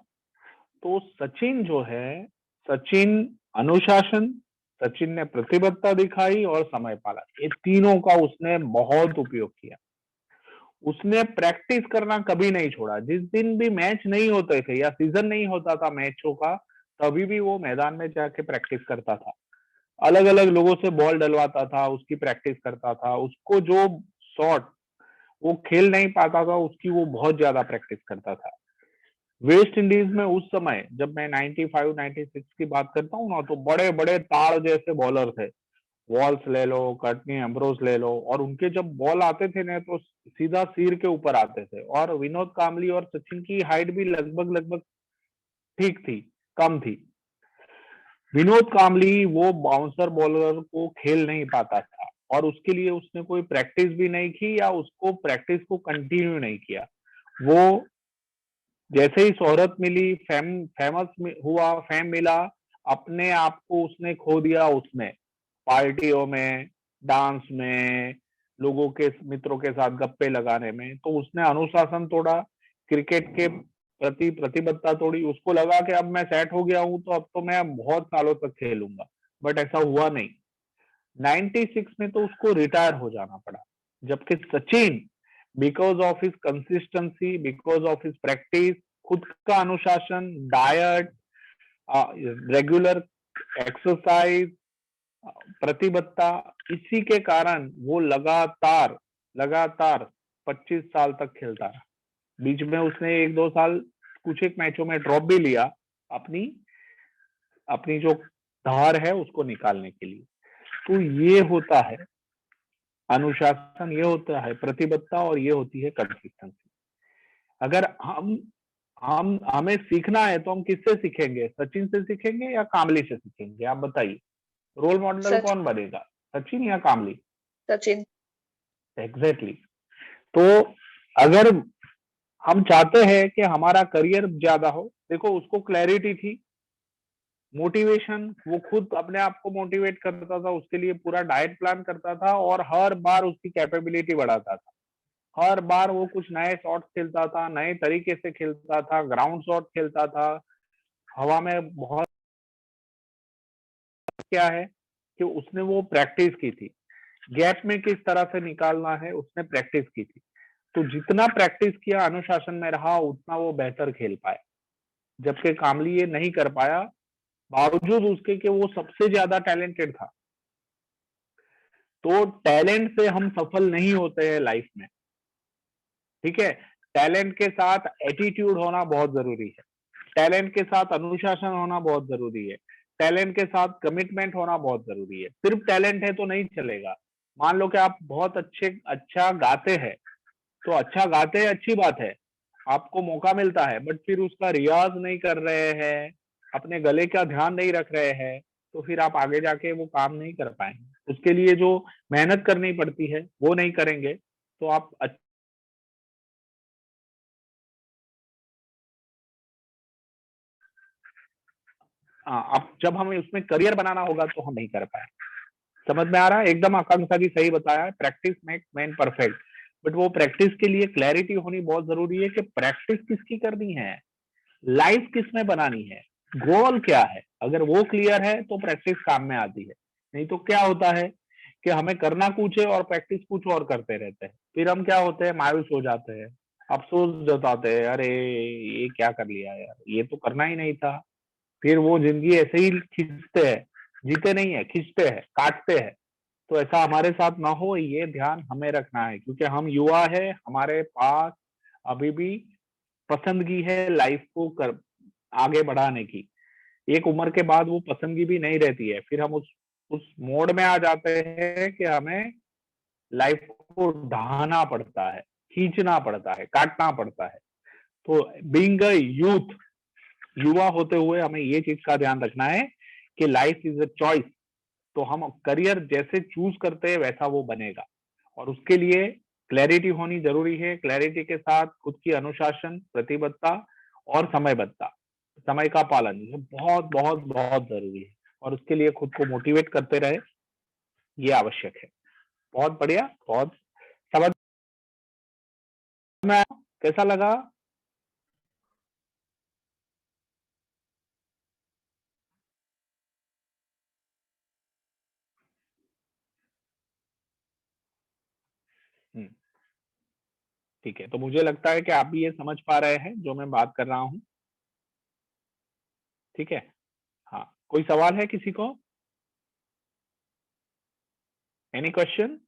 Speaker 1: तो सचिन जो है, सचिन अनुशासन, सचिन ने प्रतिबद्धता दिखाई और समय पालन, ये तीनों का उसने बहुत उपयोग किया। उसने प्रैक्टिस करना कभी नहीं छोड़ा। जिस दिन भी मैच नहीं होते थे या सीजन नहीं होता था मैचों का, तभी भी वो मैदान में जाके प्रैक्टिस करता था। अलग अलग लोगों से बॉल डलवाता था, उसकी प्रैक्टिस करता था। उसको जो शॉट वो खेल नहीं पाता था, उसकी वो बहुत ज्यादा प्रैक्टिस करता था। वेस्ट इंडीज में उस समय जब मैं 95 96 की बात करता हूँ ना, तो बड़े बड़े ताड़ जैसे बॉलर थे। वॉल्स ले लो, कर्टनी एम्ब्रोस ले लो, और उनके जब बॉल आते थे ना, तो सीधा सिर के ऊपर आते थे। और विनोद कांबली और सचिन की हाइट भी लगभग लगभग ठीक थी, कम थी। विनोद कांबली वो बाउंसर बॉलर को खेल नहीं पाता था, और उसके लिए उसने कोई प्रैक्टिस भी नहीं की या उसको प्रैक्टिस को कंटिन्यू नहीं किया। वो जैसे ही शोहरत मिली, फेमस हुआ, फेम मिला, अपने आप को उसने खो दिया उसमें, पार्टियों में, डांस में, लोगों के मित्रों के साथ गप्पे लगाने में। तो उसने अनुशासन तोड़ा, क्रिकेट के प्रति प्रतिबद्धता तोड़ी। उसको लगा कि अब मैं सेट हो गया हूं, तो अब तो मैं बहुत सालों तक खेलूंगा, बट ऐसा हुआ नहीं। 96 में तो उसको रिटायर हो जाना पड़ा। जबकि Sachin, because of his consistency, because of his practice, खुद का अनुशासन, डाइट, रेगुलर एक्सरसाइज, प्रतिबद्धता, इसी के कारण वो लगातार 25 साल तक खेलता रहा। बीच में उसने 1-2 साल कुछ एक मैचों में ड्रॉप भी लिया, अपनी जो धार है उसको निकालने के लिए। तो ये होता है अनुशासन, ये होता है प्रतिबद्धता, और ये होती है कंसिस्टेंसी। अगर हमें सीखना है तो हम किससे सीखेंगे? सचिन से सीखेंगे या कामली से सीखेंगे? आप बताइए, रोल मॉडल कौन बनेगा, सचिन या कामली?
Speaker 14: सचिन।
Speaker 1: एग्जैक्टली। तो अगर हम चाहते हैं कि हमारा करियर ज्यादा हो, देखो उसको क्लैरिटी थी, मोटिवेशन, वो खुद अपने आप को मोटिवेट करता था, उसके लिए पूरा डाइट प्लान करता था, और हर बार उसकी कैपेबिलिटी बढ़ाता था। हर बार वो कुछ नए शॉट खेलता था, नए तरीके से खेलता था, ग्राउंड शॉट खेलता था, हवा में बहुत। क्या है कि उसने वो प्रैक्टिस की थी, गैप में किस तरह से निकालना है उसने प्रैक्टिस की थी। तो जितना प्रैक्टिस किया, अनुशासन में रहा, उतना वो बेहतर खेल पाए। जबकि कामली ये नहीं कर पाया, बावजूद उसके कि वो सबसे ज्यादा टैलेंटेड था। तो टैलेंट से हम सफल नहीं होते हैं लाइफ में, ठीक है? टैलेंट के साथ एटीट्यूड होना बहुत जरूरी है, टैलेंट के साथ अनुशासन होना बहुत जरूरी है, टैलेंट के साथ कमिटमेंट होना बहुत जरूरी है। सिर्फ टैलेंट है तो नहीं चलेगा। मान लो कि आप बहुत अच्छा गाते हैं, तो अच्छा गाते हैं, अच्छी बात है, आपको मौका मिलता है, बट फिर उसका रियाज नहीं कर रहे हैं, अपने गले का ध्यान नहीं रख रहे हैं, तो फिर आप आगे जाके वो काम नहीं कर पाएंगे। उसके लिए जो मेहनत करनी पड़ती है वो नहीं करेंगे, तो आप अब जब हमें उसमें करियर बनाना होगा तो हम नहीं कर पाए। समझ में आ रहा है? एकदम आकांक्षा जी सही बताया है, practice make man perfect. But वो प्रैक्टिस के लिए क्लैरिटी होनी बहुत जरूरी है कि प्रैक्टिस किसकी करनी है, लाइफ किसमें बनानी है, गोल क्या है। अगर वो क्लियर है तो प्रैक्टिस काम में आती है। नहीं तो क्या होता है कि हमें करना कुछ है और प्रैक्टिस कुछ और करते रहते हैं, फिर हम क्या होते हैं, मायूस हो जाते हैं, अफसोस जताते हैं, अरे ये क्या कर लिया यार, ये तो करना ही नहीं था। फिर वो जिंदगी ऐसे ही खींचते हैं, जीते नहीं है, खींचते हैं, काटते हैं। तो ऐसा हमारे साथ ना हो, ये ध्यान हमें रखना है, क्योंकि हम युवा है, हमारे पास अभी भी पसंदगी है लाइफ को आगे बढ़ाने की। एक उम्र के बाद वो पसंदगी भी नहीं रहती है, फिर हम उस मोड में आ जाते हैं कि हमें लाइफ को ढहाना पड़ता है, खींचना पड़ता है, काटना पड़ता है। तो बीइंग अ यूथ, युवा होते हुए हमें ये चीज का ध्यान रखना है कि लाइफ इज अ चॉइस। तो हम करियर जैसे चूज करते हैं वैसा वो बनेगा, और उसके लिए क्लैरिटी होनी जरूरी है। क्लैरिटी के साथ खुद की अनुशासन, प्रतिबद्धता और समयबद्धता, समय का पालन, ये बहुत बहुत बहुत जरूरी है। और उसके लिए खुद को मोटिवेट करते रहे, ये आवश्यक है। बहुत बढ़िया, बहुत समझ में कैसा लगा? ठीक है, तो मुझे लगता है कि आप भी ये समझ पा रहे हैं जो मैं बात कर रहा हूँ। ठीक है, हाँ, कोई सवाल है किसी को? Any question?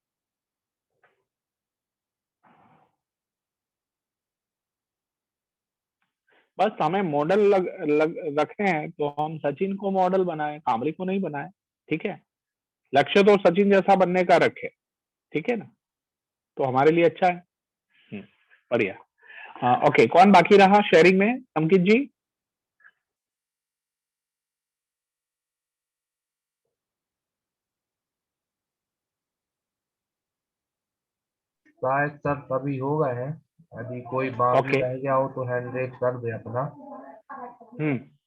Speaker 1: बस हमें मॉडल रखने हैं तो हम सचिन को मॉडल बनाए, कामरी को नहीं बनाए। ठीक है, लक्ष्य तो सचिन जैसा बनने का रखे। ठीक है ना, तो हमारे लिए अच्छा है। बढ़िया। हाँ, ओके, कौन बाकी रहा शेयरिंग में? अंकित जी।
Speaker 6: शायद सर सभी हो गए हैं। यदि कोई बाकी रह गया हो तो हैंड रेज कर दे अपना।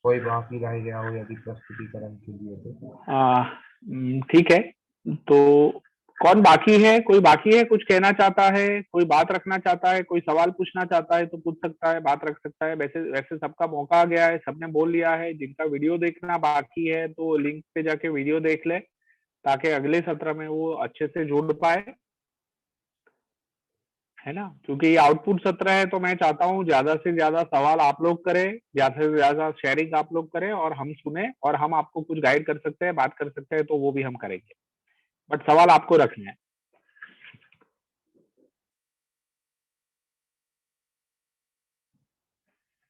Speaker 6: कोई बाकी रह गया हो यदि प्रस्तुतिकरण के लिए तो।
Speaker 1: ठीक है, तो कौन बाकी है? कोई बाकी है, कुछ कहना चाहता है, कोई बात रखना चाहता है, कोई सवाल पूछना चाहता है तो पूछ सकता है, बात रख सकता है। वैसे सबका मौका आ गया है, सबने बोल लिया है। जिनका वीडियो देखना बाकी है तो लिंक पे जाके वीडियो देख ले, ताकि अगले सत्र में वो अच्छे से जुड़ पाए, है ना। क्योंकि ये आउटपुट सत्र है तो मैं चाहता हूँ ज्यादा से ज्यादा सवाल आप लोग करें, ज्यादा से ज्यादा शेयरिंग आप लोग करें और हम सुने, और हम आपको कुछ गाइड कर सकते हैं, बात कर सकते हैं तो वो भी हम करेंगे, बट सवाल आपको रखने हैं।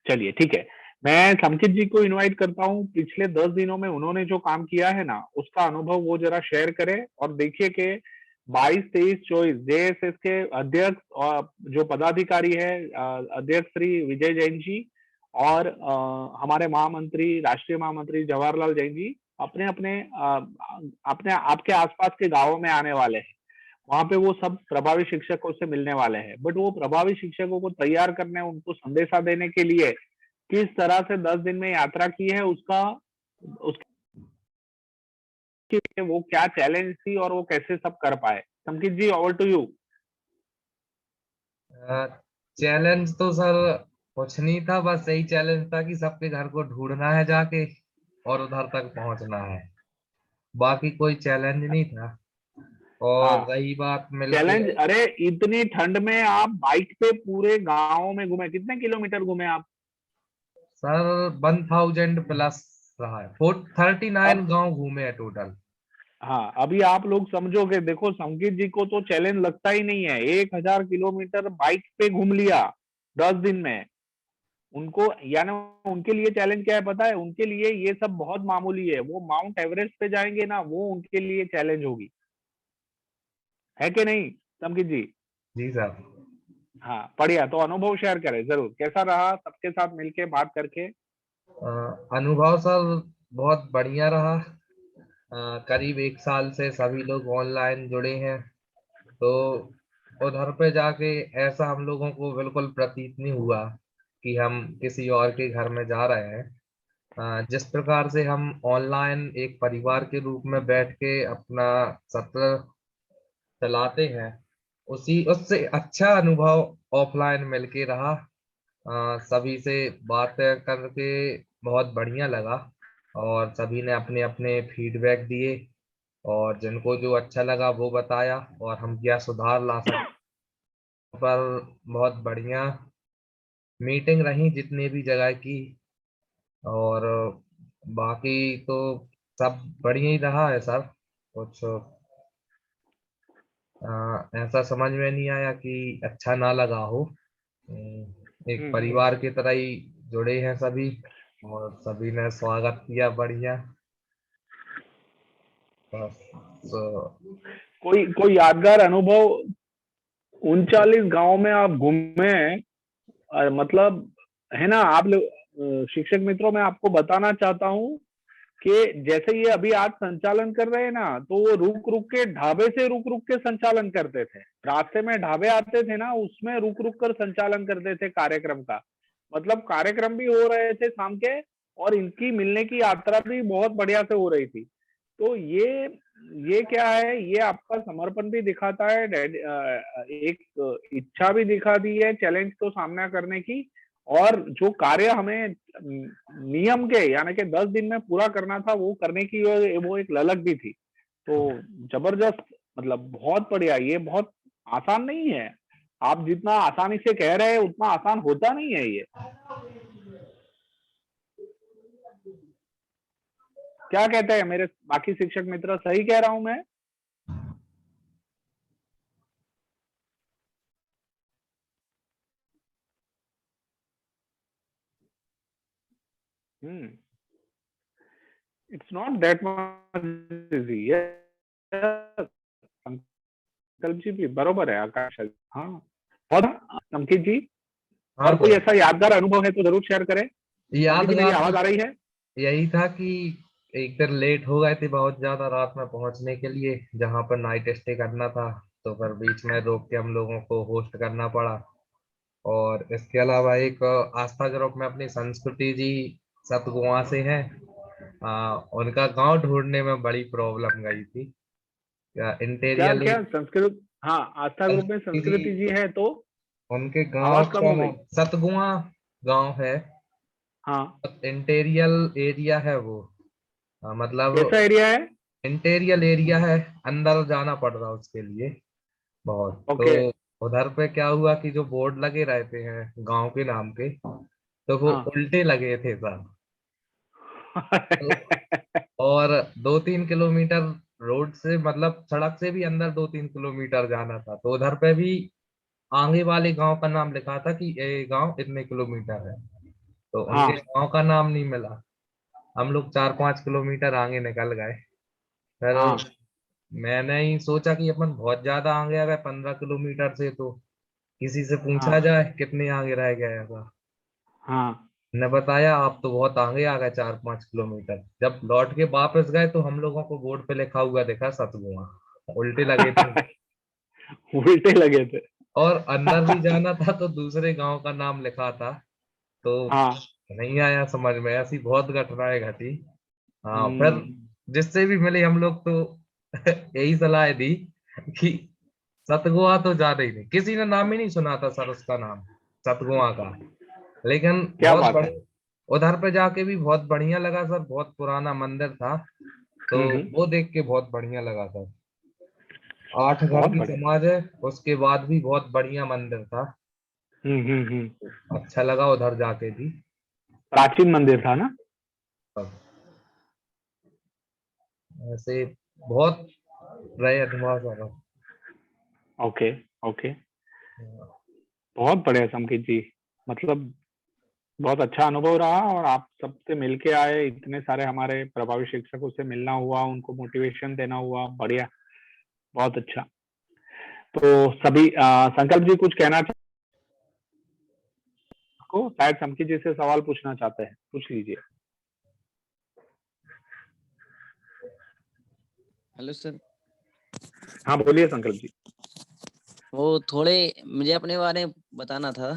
Speaker 1: चलिए ठीक है, मैं संकित जी को इनवाइट करता हूँ। पिछले 10 दिनों में उन्होंने जो काम किया है ना, उसका अनुभव वो जरा शेयर करें। और देखिए कि 22, 23, 24 जेएसएस के अध्यक्ष और जो पदाधिकारी है, अध्यक्ष श्री विजय जैन जी और हमारे महामंत्री, राष्ट्रीय महामंत्री जवाहरलाल जैन जी अपने अपने आपके आसपास के गांवों में आने वाले हैं। वहां पे वो सब प्रभावी शिक्षकों से मिलने वाले हैं। बट वो प्रभावी शिक्षकों को तैयार करने, उनको संदेशा देने के लिए किस तरह से 10 दिन में यात्रा की है, उसके वो क्या चैलेंज थी और वो कैसे सब कर पाए। संकित जी, ओवर टू यू।
Speaker 6: चैलेंज तो सर कुछ नहीं था, बस यही चैलेंज था कि सबके घर को ढूंढना है जाके और उधर तक पहुंचना है। बाकी कोई चैलेंज नहीं था। और रही बात
Speaker 1: चैलेंज, अरे इतनी ठंड में आप बाइक पे पूरे गांव में घूमे, कितने किलोमीटर घूमे आप?
Speaker 6: सर 1000 प्लस रहा है, 39 गांव घूमे हैं टोटल।
Speaker 1: हाँ, अभी आप लोग समझोगे, देखो संकित जी को तो चैलेंज लगता ही नहीं है। 1000 किलोमीटर बाइक पे घूम लिया 10 दिन में। उनको, यानी उनके लिए चैलेंज क्या है पता है? उनके लिए ये सब बहुत मामूली है। वो माउंट एवरेस्ट पे जाएंगे ना, वो उनके लिए चैलेंज होगी, है कि नहीं संकित जी?
Speaker 6: जी सर।
Speaker 1: हाँ, बढ़िया। तो अनुभव शेयर करें जरूर, कैसा रहा सबके साथ मिलके बात करके?
Speaker 6: अनुभव सर बहुत बढ़िया रहा। करीब 1 साल से सभी लोग ऑनलाइन जुड़े हैं, तो उधर पे जाके ऐसा हम लोगों को बिल्कुल प्रतीत नहीं हुआ कि हम किसी और के घर में जा रहे हैं। जिस प्रकार से हम ऑनलाइन एक परिवार के रूप में बैठ के अपना सत्र चलाते हैं, उससे अच्छा अनुभव ऑफलाइन मिलके रहा। सभी से बात करके बहुत बढ़िया लगा और सभी ने अपने अपने फीडबैक दिए और जिनको जो अच्छा लगा वो बताया और हम क्या सुधार ला सकते। पर बहुत बढ़िया मीटिंग रही जितने भी जगह की, और बाकी तो सब बढ़िया ही रहा है सर। कुछ ऐसा समझ में नहीं आया कि अच्छा ना लगा हो। एक परिवार की तरह ही जुड़े हैं सभी और सभी ने स्वागत किया बढ़िया।
Speaker 1: कोई यादगार अनुभव? 39 गांव में आप घूमे, मतलब है ना। आप लोग शिक्षक मित्रों, मैं आपको बताना चाहता हूँ कि जैसे ये अभी आज संचालन कर रहे हैं ना, तो वो रुक रुक के ढाबे से रुक रुक के संचालन करते थे। रास्ते में ढाबे आते थे ना, उसमें रुक रुक कर संचालन करते थे कार्यक्रम का। मतलब कार्यक्रम भी हो रहे थे शाम के, और इनकी मिलने की यात्रा भी बहुत बढ़िया से हो रही थी। तो ये क्या है, ये आपका समर्पण भी दिखाता है, एक इच्छा भी दिखा दी है चैलेंज को सामना करने की। और जो कार्य हमें नियम के, यानी कि 10 दिन में पूरा करना था, वो करने की वो एक ललक भी थी। तो जबरदस्त, मतलब बहुत बढ़िया। ये बहुत आसान नहीं है। आप जितना आसानी से कह रहे हैं उतना आसान होता नहीं है ये। क्या कहते हैं मेरे बाकी शिक्षक मित्र, सही कह रहा हूं मैं? It's not that much easy. संकल्प जी भी बरोबर है, आकाश। हाँ बहुत। अंकित जी, और कोई ऐसा यादगार अनुभव है तो जरूर शेयर करें। अंकित जी, मेरी आवाज आ रही है?
Speaker 6: यही था कि एक दिन लेट हो गए थे बहुत ज्यादा रात में पहुंचने के लिए जहां पर नाइट स्टे करना था, तो फिर बीच में रोक के हम लोगों को होस्ट करना पड़ा। और इसके अलावा एक आस्था ग्रुप में अपनी संस्कृति जी सतगुआ से हैं, उनका गांव ढूंढने में बड़ी प्रॉब्लम गई थी।
Speaker 1: क्या
Speaker 6: इंटीरियर
Speaker 1: क्या संस्कृत? हाँ, आस्था ग्रुप में संस्कृति जी है तो
Speaker 6: उनके गांव
Speaker 1: आवाज कम
Speaker 6: का
Speaker 1: हो गई।
Speaker 6: सतगुआ गांव है।
Speaker 1: हाँ,
Speaker 6: इंटीरियल एरिया है वो, मतलब
Speaker 1: कैसा एरिया है?
Speaker 6: इंटीरियल एरिया है, अंदर जाना पड़ रहा उसके लिए बहुत।
Speaker 1: ओके।
Speaker 6: तो उधर पे क्या हुआ कि जो बोर्ड लगे रहते हैं गांव के नाम के, तो वो उल्टे लगे थे सब। और 2-3 किलोमीटर रोड से, मतलब सड़क से भी अंदर 2-3 किलोमीटर जाना था, तो उधर पे भी आगे वाले गांव का नाम लिखा था कि ये गांव इतने किलोमीटर है, तो उनके गांव का नाम नहीं मिला। हम लोग 4-5 किलोमीटर आगे निकल गए। फिर मैंने ही सोचा कि अपन बहुत ज्यादा आगे आ गए 15 किलोमीटर से, तो किसी से पूछा जाए कितने आगे रह गए ऐसा।
Speaker 1: हाँ,
Speaker 6: ने बताया आप तो बहुत आगे आ गए 4-5 किलोमीटर। जब लौट के वापस गए तो हम लोगों को बोर्ड पे लिखा हुआ देखा सतगुआ, उल्टे लगे थे।
Speaker 1: उल्टे लगे थे।
Speaker 6: और अंदर भी जाना था तो दूसरे गांव का नाम लिखा था, तो नहीं आया समझ में। ऐसी बहुत घटनाएं घटी। हाँ, फिर जिससे भी मिले हम लोग तो यही सलाह दी कि सतगुआ तो ज्यादा ही नहीं, किसी ने नाम ही नहीं सुना था सर उसका नाम सतगुआ का, लेकिन
Speaker 1: क्या
Speaker 6: बहुत
Speaker 1: बात है।
Speaker 6: उधर पे जाके भी बहुत बढ़िया लगा सर। बहुत पुराना मंदिर था, तो वो देख के बहुत बढ़िया लगा सर। 8 घर की समाज है, उसके बाद भी बहुत बढ़िया मंदिर था। अच्छा लगा उधर जाके भी।
Speaker 1: प्राचीन मंदिर था ना?
Speaker 6: ऐसे बहुत रहे अनुभव सर।
Speaker 1: ओके ओके, बहुत बढ़िया संकित जी। मतलब बहुत अच्छा अनुभव रहा, और आप सबसे मिलके आए, इतने सारे हमारे प्रभावी शिक्षकों से मिलना हुआ, उनको मोटिवेशन देना हुआ, बढ़िया, बहुत अच्छा। तो सभी संकल्प जी कुछ कहना को शायद संकित जी से सवाल पूछना चाहते हैं, पूछ लीजिए।
Speaker 7: Hello sir.
Speaker 1: हाँ बोलिए संकल्प जी।
Speaker 7: वो थोड़े मुझे अपने बारे में बताना था,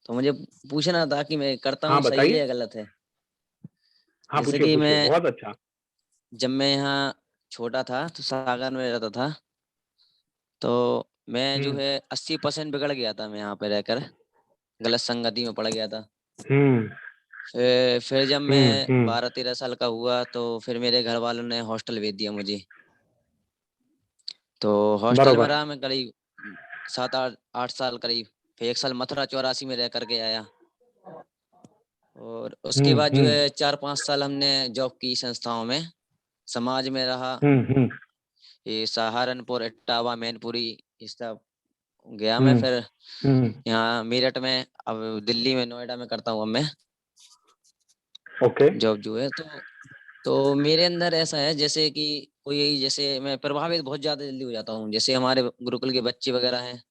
Speaker 7: तो मुझे पूछना था कि मैं करता हूँ सही है या गलत है।
Speaker 1: हाँ
Speaker 7: जैसे
Speaker 1: पूछिए
Speaker 7: कि
Speaker 1: पूछिए,
Speaker 7: मैं
Speaker 1: बहुत अच्छा।
Speaker 7: जब मैं यहाँ छोटा था तो सागर में रहता था, तो मैं जो है 80% बिगड़ गया था। मैं यहाँ पे रहकर गलत संगति में पड़ गया था। फिर जब मैं 12-13 साल का हुआ तो फिर मेरे घर वालों ने हॉस्टल भेज दिया मुझे। तो हॉस्टल में रहा मैं करीब 7-8 साल करीब। फिर 1 साल मथुरा 84 में रह करके आया, और उसके बाद जो है 4-5 साल हमने जॉब की संस्थाओं में, समाज में रहा। ये सहारनपुर, इटावा, मैनपुरी, इस सब गया मैं। फिर यहाँ मेरठ में, अब दिल्ली में, नोएडा में करता हूँ अब मैं जॉब जो है। तो मेरे अंदर ऐसा है जैसे कि कोई, जैसे मैं प्रभावित बहुत ज्यादा जल्दी हो जाता हूँ। जैसे हमारे गुरुकुल के बच्चे वगैरह हैं,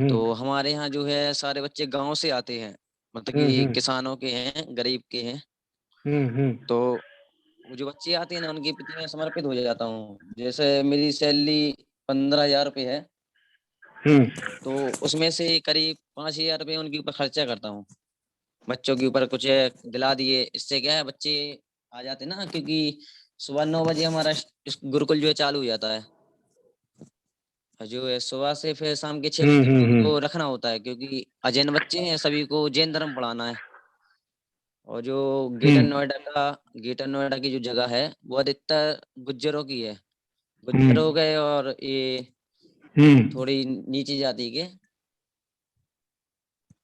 Speaker 7: तो हमारे यहाँ जो है सारे बच्चे गांव से आते हैं, मतलब कि किसानों के हैं, गरीब के हैं। तो वो जो बच्चे आते हैं ना, उनके प्रति मैं समर्पित हो जाता हूँ। जैसे मेरी सैलरी 15,000 रुपये है, तो उसमें से करीब 5,000 रुपये उनके ऊपर खर्चा करता हूँ। बच्चों के ऊपर कुछ दिला दिए, इससे क्या है बच्चे आ जाते ना, क्योंकि सुबह 9 बजे हमारा गुरुकुल जो है चालू हो जाता है। जो है सुबह से फिर शाम के 6 बजे तक उनको रखना होता है, क्योंकि अजैन बच्चे हैं, सभी को जैन धर्म पढ़ाना है। और जो ग्रेटर नोएडा की जो जगह है वो अधिकतर गुज्जरों की है। गुज्जर हो गए और ये थोड़ी नीची जाति के,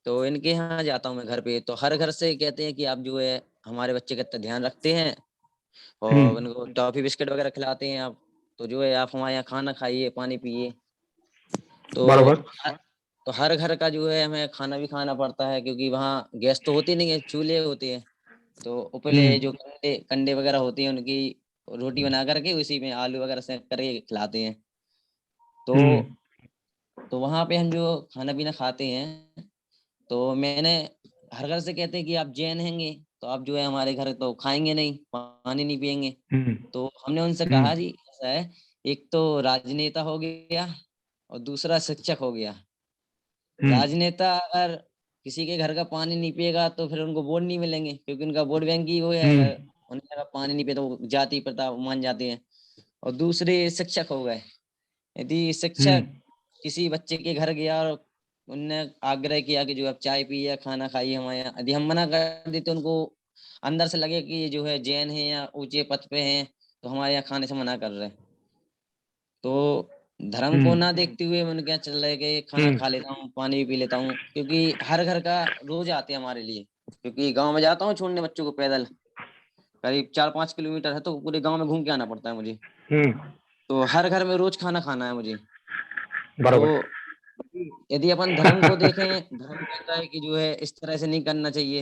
Speaker 7: तो इनके यहाँ जाता हूँ मैं घर पे, तो हर घर से कहते हैं कि आप जो है हमारे बच्चे का इतना ध्यान रखते हैं और उनको टॉफी बिस्किट वगैरह खिलाते हैं आप, तो जो है आप हमारे यहाँ खाना खाइए, पानी पिए। तो हर घर का जो है हमें खाना भी खाना पड़ता है, क्योंकि वहाँ गैस तो होती नहीं है, चूल्हे होते हैं। तो उपले जो कंडे वगैरह होती हैं उनकी रोटी बना करके उसी में आलू वगैरह से करके खिलाते हैं। तो वहाँ पे हम जो खाना पीना खाते हैं, तो मैंने हर घर से कहते हैं कि आप जैन हैंगे तो आप जो है हमारे घर तो खाएंगे नहीं, पानी नहीं पियेंगे। तो हमने उनसे कहा जी ऐसा है, एक तो राजनेता हो गया और दूसरा शिक्षक हो गया। राजनेता अगर किसी के घर का पानी नहीं पिएगा तो फिर उनको वोट नहीं मिलेंगे, क्योंकि उनका वोट बैंक ही वो है। अगर उन्हें अगर पानी नहीं पिए तो जाति प्रथा मान जाते हैं। और दूसरे शिक्षक हो गए, यदि शिक्षक किसी बच्चे के घर गया और उनने आग्रह किया कि जो आप चाय पिए, खाना खाइए हमारे यहाँ, यदि हम मना कर देते उनको अंदर से लगे कि ये जो है जैन है या ऊंचे पद पे हैं तो हमारे यहाँ खाने से मना कर रहे हैं। तो धर्म को ना देखते हुए मैंने क्या चल रहा है कि खाना खा लेता हूँ, पानी भी पी लेता हूँ, क्योंकि हर घर का रोज आते हैं हमारे लिए। क्योंकि गांव में जाता हूँ छोड़ने बच्चों को पैदल, करीब 4-5 किलोमीटर है, तो पूरे गांव में घूम के आना पड़ता है मुझे। तो हर घर में रोज खाना खाना है मुझे। तो यदि अपन धर्म को देखें, धर्म कहता है कि जो है इस तरह से नहीं करना चाहिए,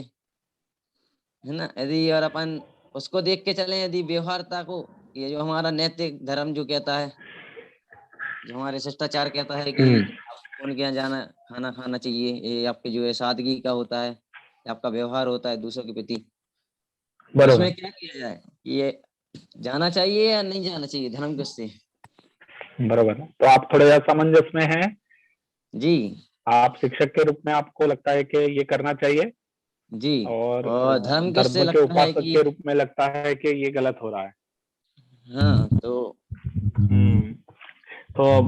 Speaker 7: है ना। यदि और अपन उसको देख के चले, यदि व्यवहारता को, ये जो हमारा नैतिक धर्म जो कहता है, जो हमारे शिष्टाचार कहता है कि आपको उनके यहाँ जाना, खाना खाना चाहिए, ये आपके जो है सादगी का होता है, आपका व्यवहार होता है दूसरों के प्रति। इसमें क्या किया जाए, ये जाना चाहिए या नहीं जाना चाहिए धर्म किससे?
Speaker 1: बराबर। तो आप थोड़े असमंजस में हैं
Speaker 7: जी।
Speaker 1: आप शिक्षक के रूप में आपको लगता है कि ये करना चाहिए
Speaker 7: जी,
Speaker 1: और
Speaker 7: धर्म
Speaker 1: के
Speaker 7: लगता है
Speaker 1: उपासक
Speaker 7: कि
Speaker 1: के रूप में लगता है कि ये गलत हो रहा है।
Speaker 7: हाँ, तो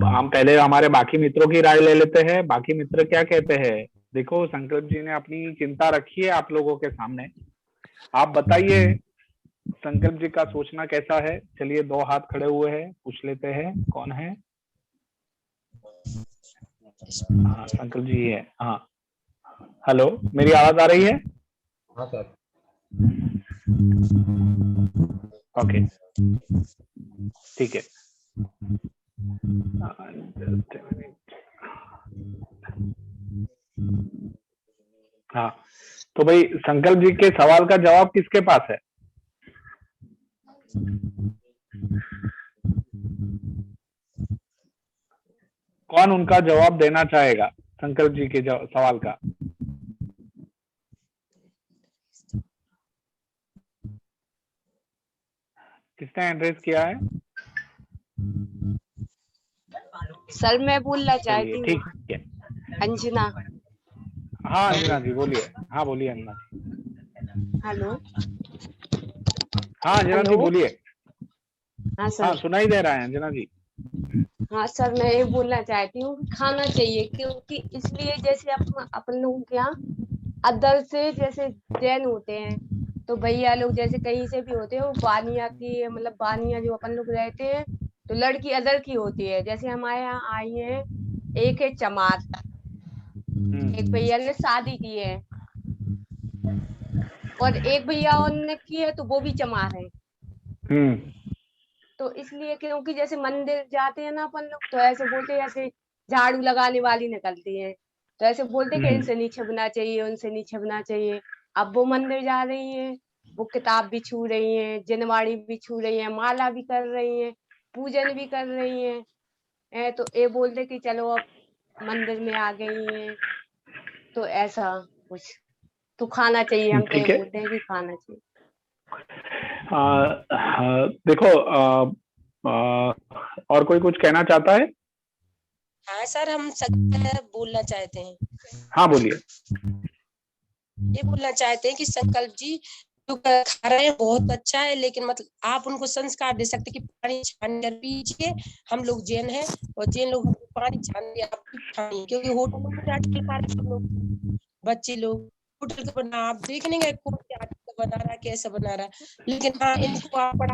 Speaker 1: हम पहले हमारे बाकी मित्रों की राय ले लेते हैं। बाकी मित्र क्या कहते हैं? देखो, संकल्प जी ने अपनी चिंता रखी है आप लोगों के सामने। आप बताइए संकल्प जी का सोचना कैसा है। चलिए, 2 हाथ खड़े हुए हैं, पूछ लेते हैं कौन है। हाँ, संकल्प जी है। हाँ, हेलो, मेरी आवाज आ रही है?
Speaker 6: हाँ सर।
Speaker 1: ओके, ठीक है। हाँ, तो भाई संकल्प जी के सवाल का जवाब किसके पास है? कौन उनका जवाब देना चाहेगा संकल्प जी के सवाल का? किसने हैंड रेज किया है?
Speaker 10: सर मैं बोलना चाहती हूँ।
Speaker 1: ठीक है,
Speaker 10: अंजना।
Speaker 1: हाँ अंजना जी बोलिए। हाँ बोलिए अंजना जी।
Speaker 10: हेलो।
Speaker 1: हाँ अंजना जी बोलिए।
Speaker 10: हाँ सर।
Speaker 1: हाँ, सुनाई दे रहा है अंजना जी।
Speaker 10: हाँ सर, मैं ये बोलना चाहती हूँ खाना चाहिए, क्योंकि इसलिए जैसे अपन लोगों के यहाँ अदर से जैसे जैन होते हैं, तो भैया लोग जैसे कहीं से भी होते हैं, वो बानिया की मतलब बानिया जो अपन लोग रहते हैं, तो लड़की अदर की होती है। जैसे हमारे यहाँ आई है, एक है चमार, एक भैया ने शादी की है, और एक भैया ने की है तो वो भी चमार है। तो इसलिए क्योंकि जैसे मंदिर जाते हैं ना अपन लोग, तो ऐसे बोलते हैं, ऐसे झाड़ू लगाने वाली निकलती है, तो ऐसे बोलते हैं कि इनसे नहीं छुपना चाहिए, उनसे नहीं छुपना चाहिए। अब वो मंदिर जा रही है, वो किताब भी छू रही है, जनवाड़ी भी छू रही है, माला भी कर रही है, पूजन भी कर रही है। तो ये बोलते कि चलो अब मंदिर में आ गई है, तो ऐसा कुछ तो खाना चाहिए। हम तो ये बोलते हैं कि खाना चाहिए।
Speaker 1: देखो, और कोई कुछ कहना चाहता है?
Speaker 2: हाँ सर, हम बोलना चाहते हैं।
Speaker 1: हाँ बोलिए।
Speaker 2: ये बोलना चाहते हैं कि संकल्प जी जो खा रहे हैं बहुत अच्छा है, लेकिन मतलब आप उनको संस्कार दे सकते कि पानी छान कर पीजिए। हम लोग जैन हैं और जैन लोग पानी छान के आप खाएं, क्योंकि होटलों में जाके खा रहे हैं लोग, बच्चे लोग होटल का बना आप देख नहीं गए कौन क्या बना रहा है, कैसा बना रहा है। लेकिन हाँ, इनको आप पढ़ा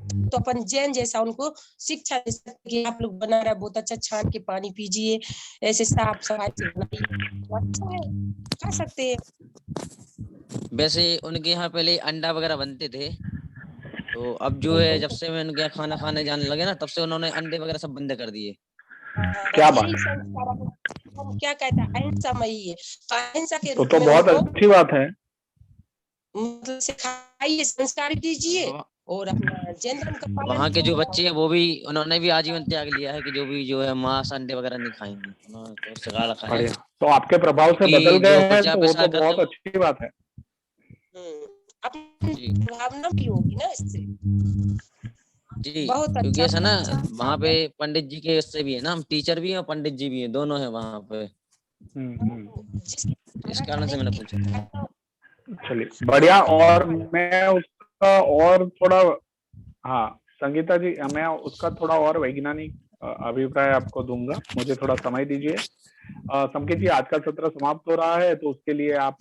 Speaker 2: तो अपन जैन जैसा उनको शिक्षा दे सकते कि आप लोग बना रहा बहुत अच्छा, छान के पानी पीजिए, ऐसे साफ सफाई से बनाइए, तो अच्छा है, खा सकते हैं।
Speaker 7: वैसे उनके यहाँ पहले अंडा वगैरह बनते थे, तो अब जो है जब से मैं उनके यहाँ खाना खाने जाने लगे ना, तब से उन्होंने अंडे वगैरह सब बंद कर दिए।
Speaker 1: क्या बात
Speaker 2: यही
Speaker 1: है।
Speaker 2: संस्कार हम क्या कहते हैं, अहिंसामयी है, अहिंसा के
Speaker 1: तो
Speaker 2: रूप में
Speaker 1: बहुत
Speaker 2: उनको
Speaker 1: अच्छी बात है।
Speaker 2: मतलब सिखाइए, संस्कार दीजिए और अपना जैन धर्म का पालन
Speaker 7: वहाँ के जो
Speaker 2: कीजिए।
Speaker 7: बच्चे हैं वो भी, उन्होंने भी आजीवन त्याग लिया है कि जो भी जो है मांस अंडे वगैरह नहीं खाएंगे, उन्होंने तो सिखा रखा है।
Speaker 1: बढ़िया, तो आपके प्रभाव से
Speaker 7: क्योंकि
Speaker 1: बदल गए
Speaker 7: जो
Speaker 1: हैं,
Speaker 7: प्रचार
Speaker 1: तो वो
Speaker 7: प्रसार
Speaker 1: तो
Speaker 7: कर रहे
Speaker 1: बहुत अच्छी बात है।
Speaker 2: अपनी भावना भी होगी ना इससे।
Speaker 7: जी,
Speaker 2: बहुत
Speaker 7: क्योंकि
Speaker 2: अच्छा,
Speaker 7: ऐसा ना
Speaker 2: अच्छा
Speaker 7: वहाँ पे पंडित जी के उससे भी है ना, हम टीचर भी हैं और पंडित जी भी हैं, दोनों है वहाँ पे। इस कारण से मैंने पूछा।
Speaker 1: चलिए बढ़िया। और मैं उसका और थोड़ा, हाँ संगीता जी, मैं उसका थोड़ा और वैज्ञानिक अभिप्राय आपको दूंगा, मुझे थोड़ा समय दीजिए। संकेत जी, आज का सत्र समाप्त हो रहा है, तो उसके लिए आप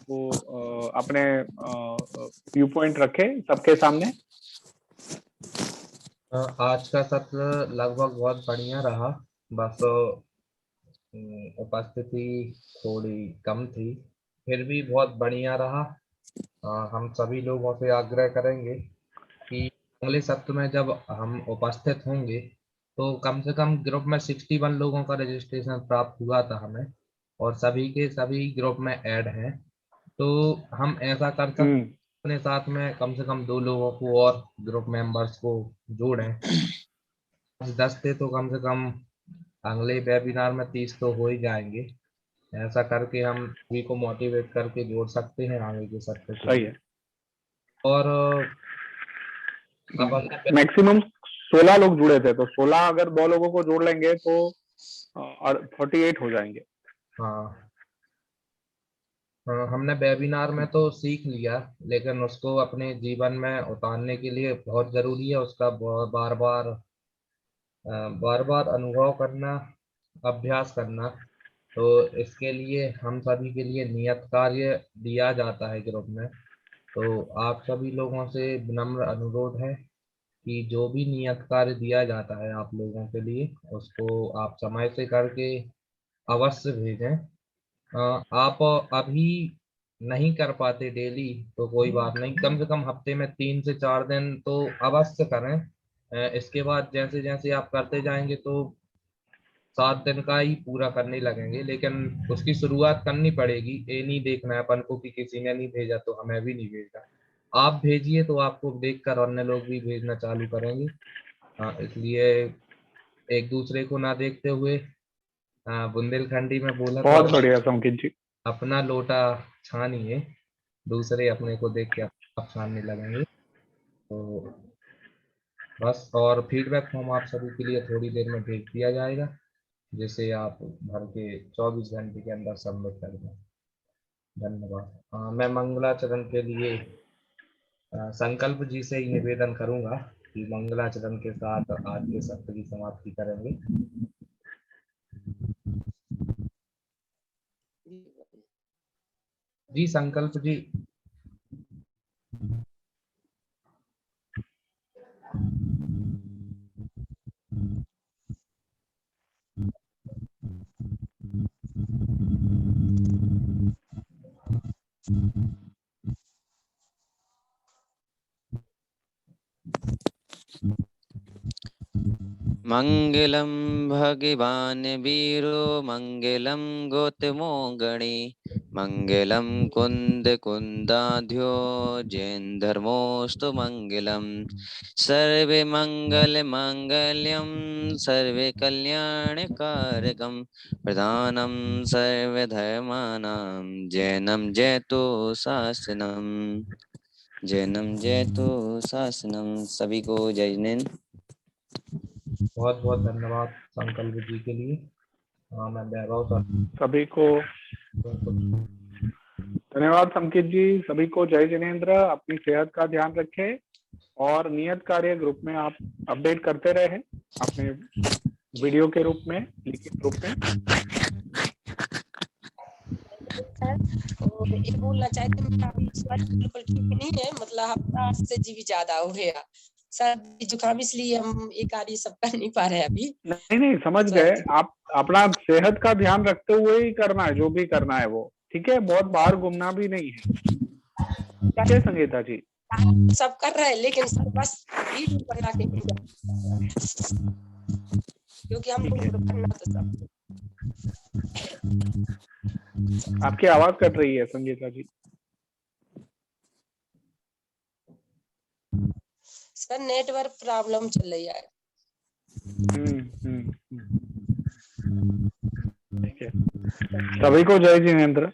Speaker 1: अपने व्यू पॉइंट रखें सबके सामने।
Speaker 6: आज का सत्र लगभग बहुत बढ़िया रहा, बस उपस्थिति थोड़ी कम थी, फिर भी बहुत बढ़िया रहा। हम सभी लोगों से आग्रह करेंगे कि अगले सत्र में जब हम उपस्थित होंगे तो कम से कम ग्रुप में 61 लोगों का रजिस्ट्रेशन प्राप्त हुआ था हमें, और सभी के सभी ग्रुप में ऐड हैं, तो हम ऐसा कर सकते हैं अपने साथ में कम से कम 2 लोगों को और ग्रुप मेंबर्स को जोड़ें। 10 थे तो कम से कम अगले वेबिनार में 30 तो हो ही जाएंगे। ऐसा करके हम सभी को मोटिवेट करके जोड़ सकते हैं आगे के सत्र के।
Speaker 1: सही है।
Speaker 6: और
Speaker 1: मैक्सिमम 16 लोग जुड़े थे, तो 16 अगर 2 लोगों को जोड़ लेंगे तो 48 हो जाएंगे।
Speaker 6: हाँ, हमने वेबिनार में तो सीख लिया, लेकिन उसको अपने जीवन में उतारने के लिए बहुत जरूरी है उसका बार बार अनुभव करना, अभ्यास करना। तो इसके लिए हम सभी के लिए नियत कार्य दिया जाता है ग्रुप में, तो आप सभी लोगों से विनम्र अनुरोध है कि जो भी नियत कार्य दिया जाता है आप लोगों के लिए, उसको आप समय से करके अवश्य भेजें। आप अभी नहीं कर पाते डेली तो कोई बात नहीं, कम से कम हफ्ते में 3 से 4 दिन तो अवश्य करें। इसके बाद जैसे जैसे आप करते जाएंगे तो 7 दिन का ही पूरा करने लगेंगे, लेकिन उसकी शुरुआत करनी पड़ेगी। ये नहीं देखना है अपन को कि किसी ने नहीं भेजा तो हमें भी नहीं भेजना, आप भेजिए तो आपको देखकर अन्य लोग भी भेजना चालू करेंगे। इसलिए एक दूसरे को ना देखते हुए, बुंदेलखंडी में बोला तो
Speaker 1: बहुत बढ़िया संकेत जी,
Speaker 6: अपना लोटा छानिए, दूसरे अपने को देख के आप छानने लगेंगे। तो बस, और फीडबैक फॉर्म आप सभी के लिए थोड़ी देर में भेज दिया जाएगा, जिसे आप भर के 24 घंटे के अंदर सबमिट कर दें। धन्यवाद। मैं मंगलाचरण के लिए संकल्प जी से ही निवेदन करूंगा कि मंगलाचरण के साथ आज के सत्र की समाप्ति करेंगे। जी संकल्प जी।
Speaker 7: मंगलम भगवान वीरो मंगलम गौतमो गणे मंगलम कुंद कुंदाध्यो जैन धर्मोस्तु मंगलम सर्वे मंगल मांगल्यम सर्वे कल्याण कारकम प्रधानम सर्व धर्मानां जैनम जयतु शासनम। जैनम जयतु शासनम। सभी को जय जिनेन्द्र।
Speaker 6: बहुत बहुत धन्यवाद संकल्प जी के लिए। मैं वैभव सर।
Speaker 1: सभी को धन्यवाद संकेत जी, सभी को जय जिनेन्द्र। अपनी सेहत का ध्यान रखें और नियत कार्य ग्रुप में आप अपडेट करते रहे अपने वीडियो के रूप में, लिखित रूप में।
Speaker 2: और ये बोलना चाहते हैं, मेरा अभी स्वास्थ्य बिल्कुल ठीक नहीं है, मतलब हफ्ता से जी भी ज्यादा हो गया, सर्दी जुकाम, इसलिए हम ये कार्य सब कर नहीं पा रहे हैं अभी।
Speaker 1: नहीं समझ गए। आप अपना सेहत का ध्यान रखते हुए ही करना है जो भी करना है वो, ठीक है। बहुत बाहर घूमना भी नहीं है, ठीक है संगीता जी।
Speaker 2: सब कर रहे हैं लेकिन सर बस वीडियो बना के भेजा, क्योंकि हमको करना तो सब।
Speaker 1: आपकी आवाज कट रही है संगीता जी।
Speaker 2: सर नेटवर्क प्रॉब्लम चल रही है।
Speaker 1: ठीक है। सभी को जय जिनेंद्र।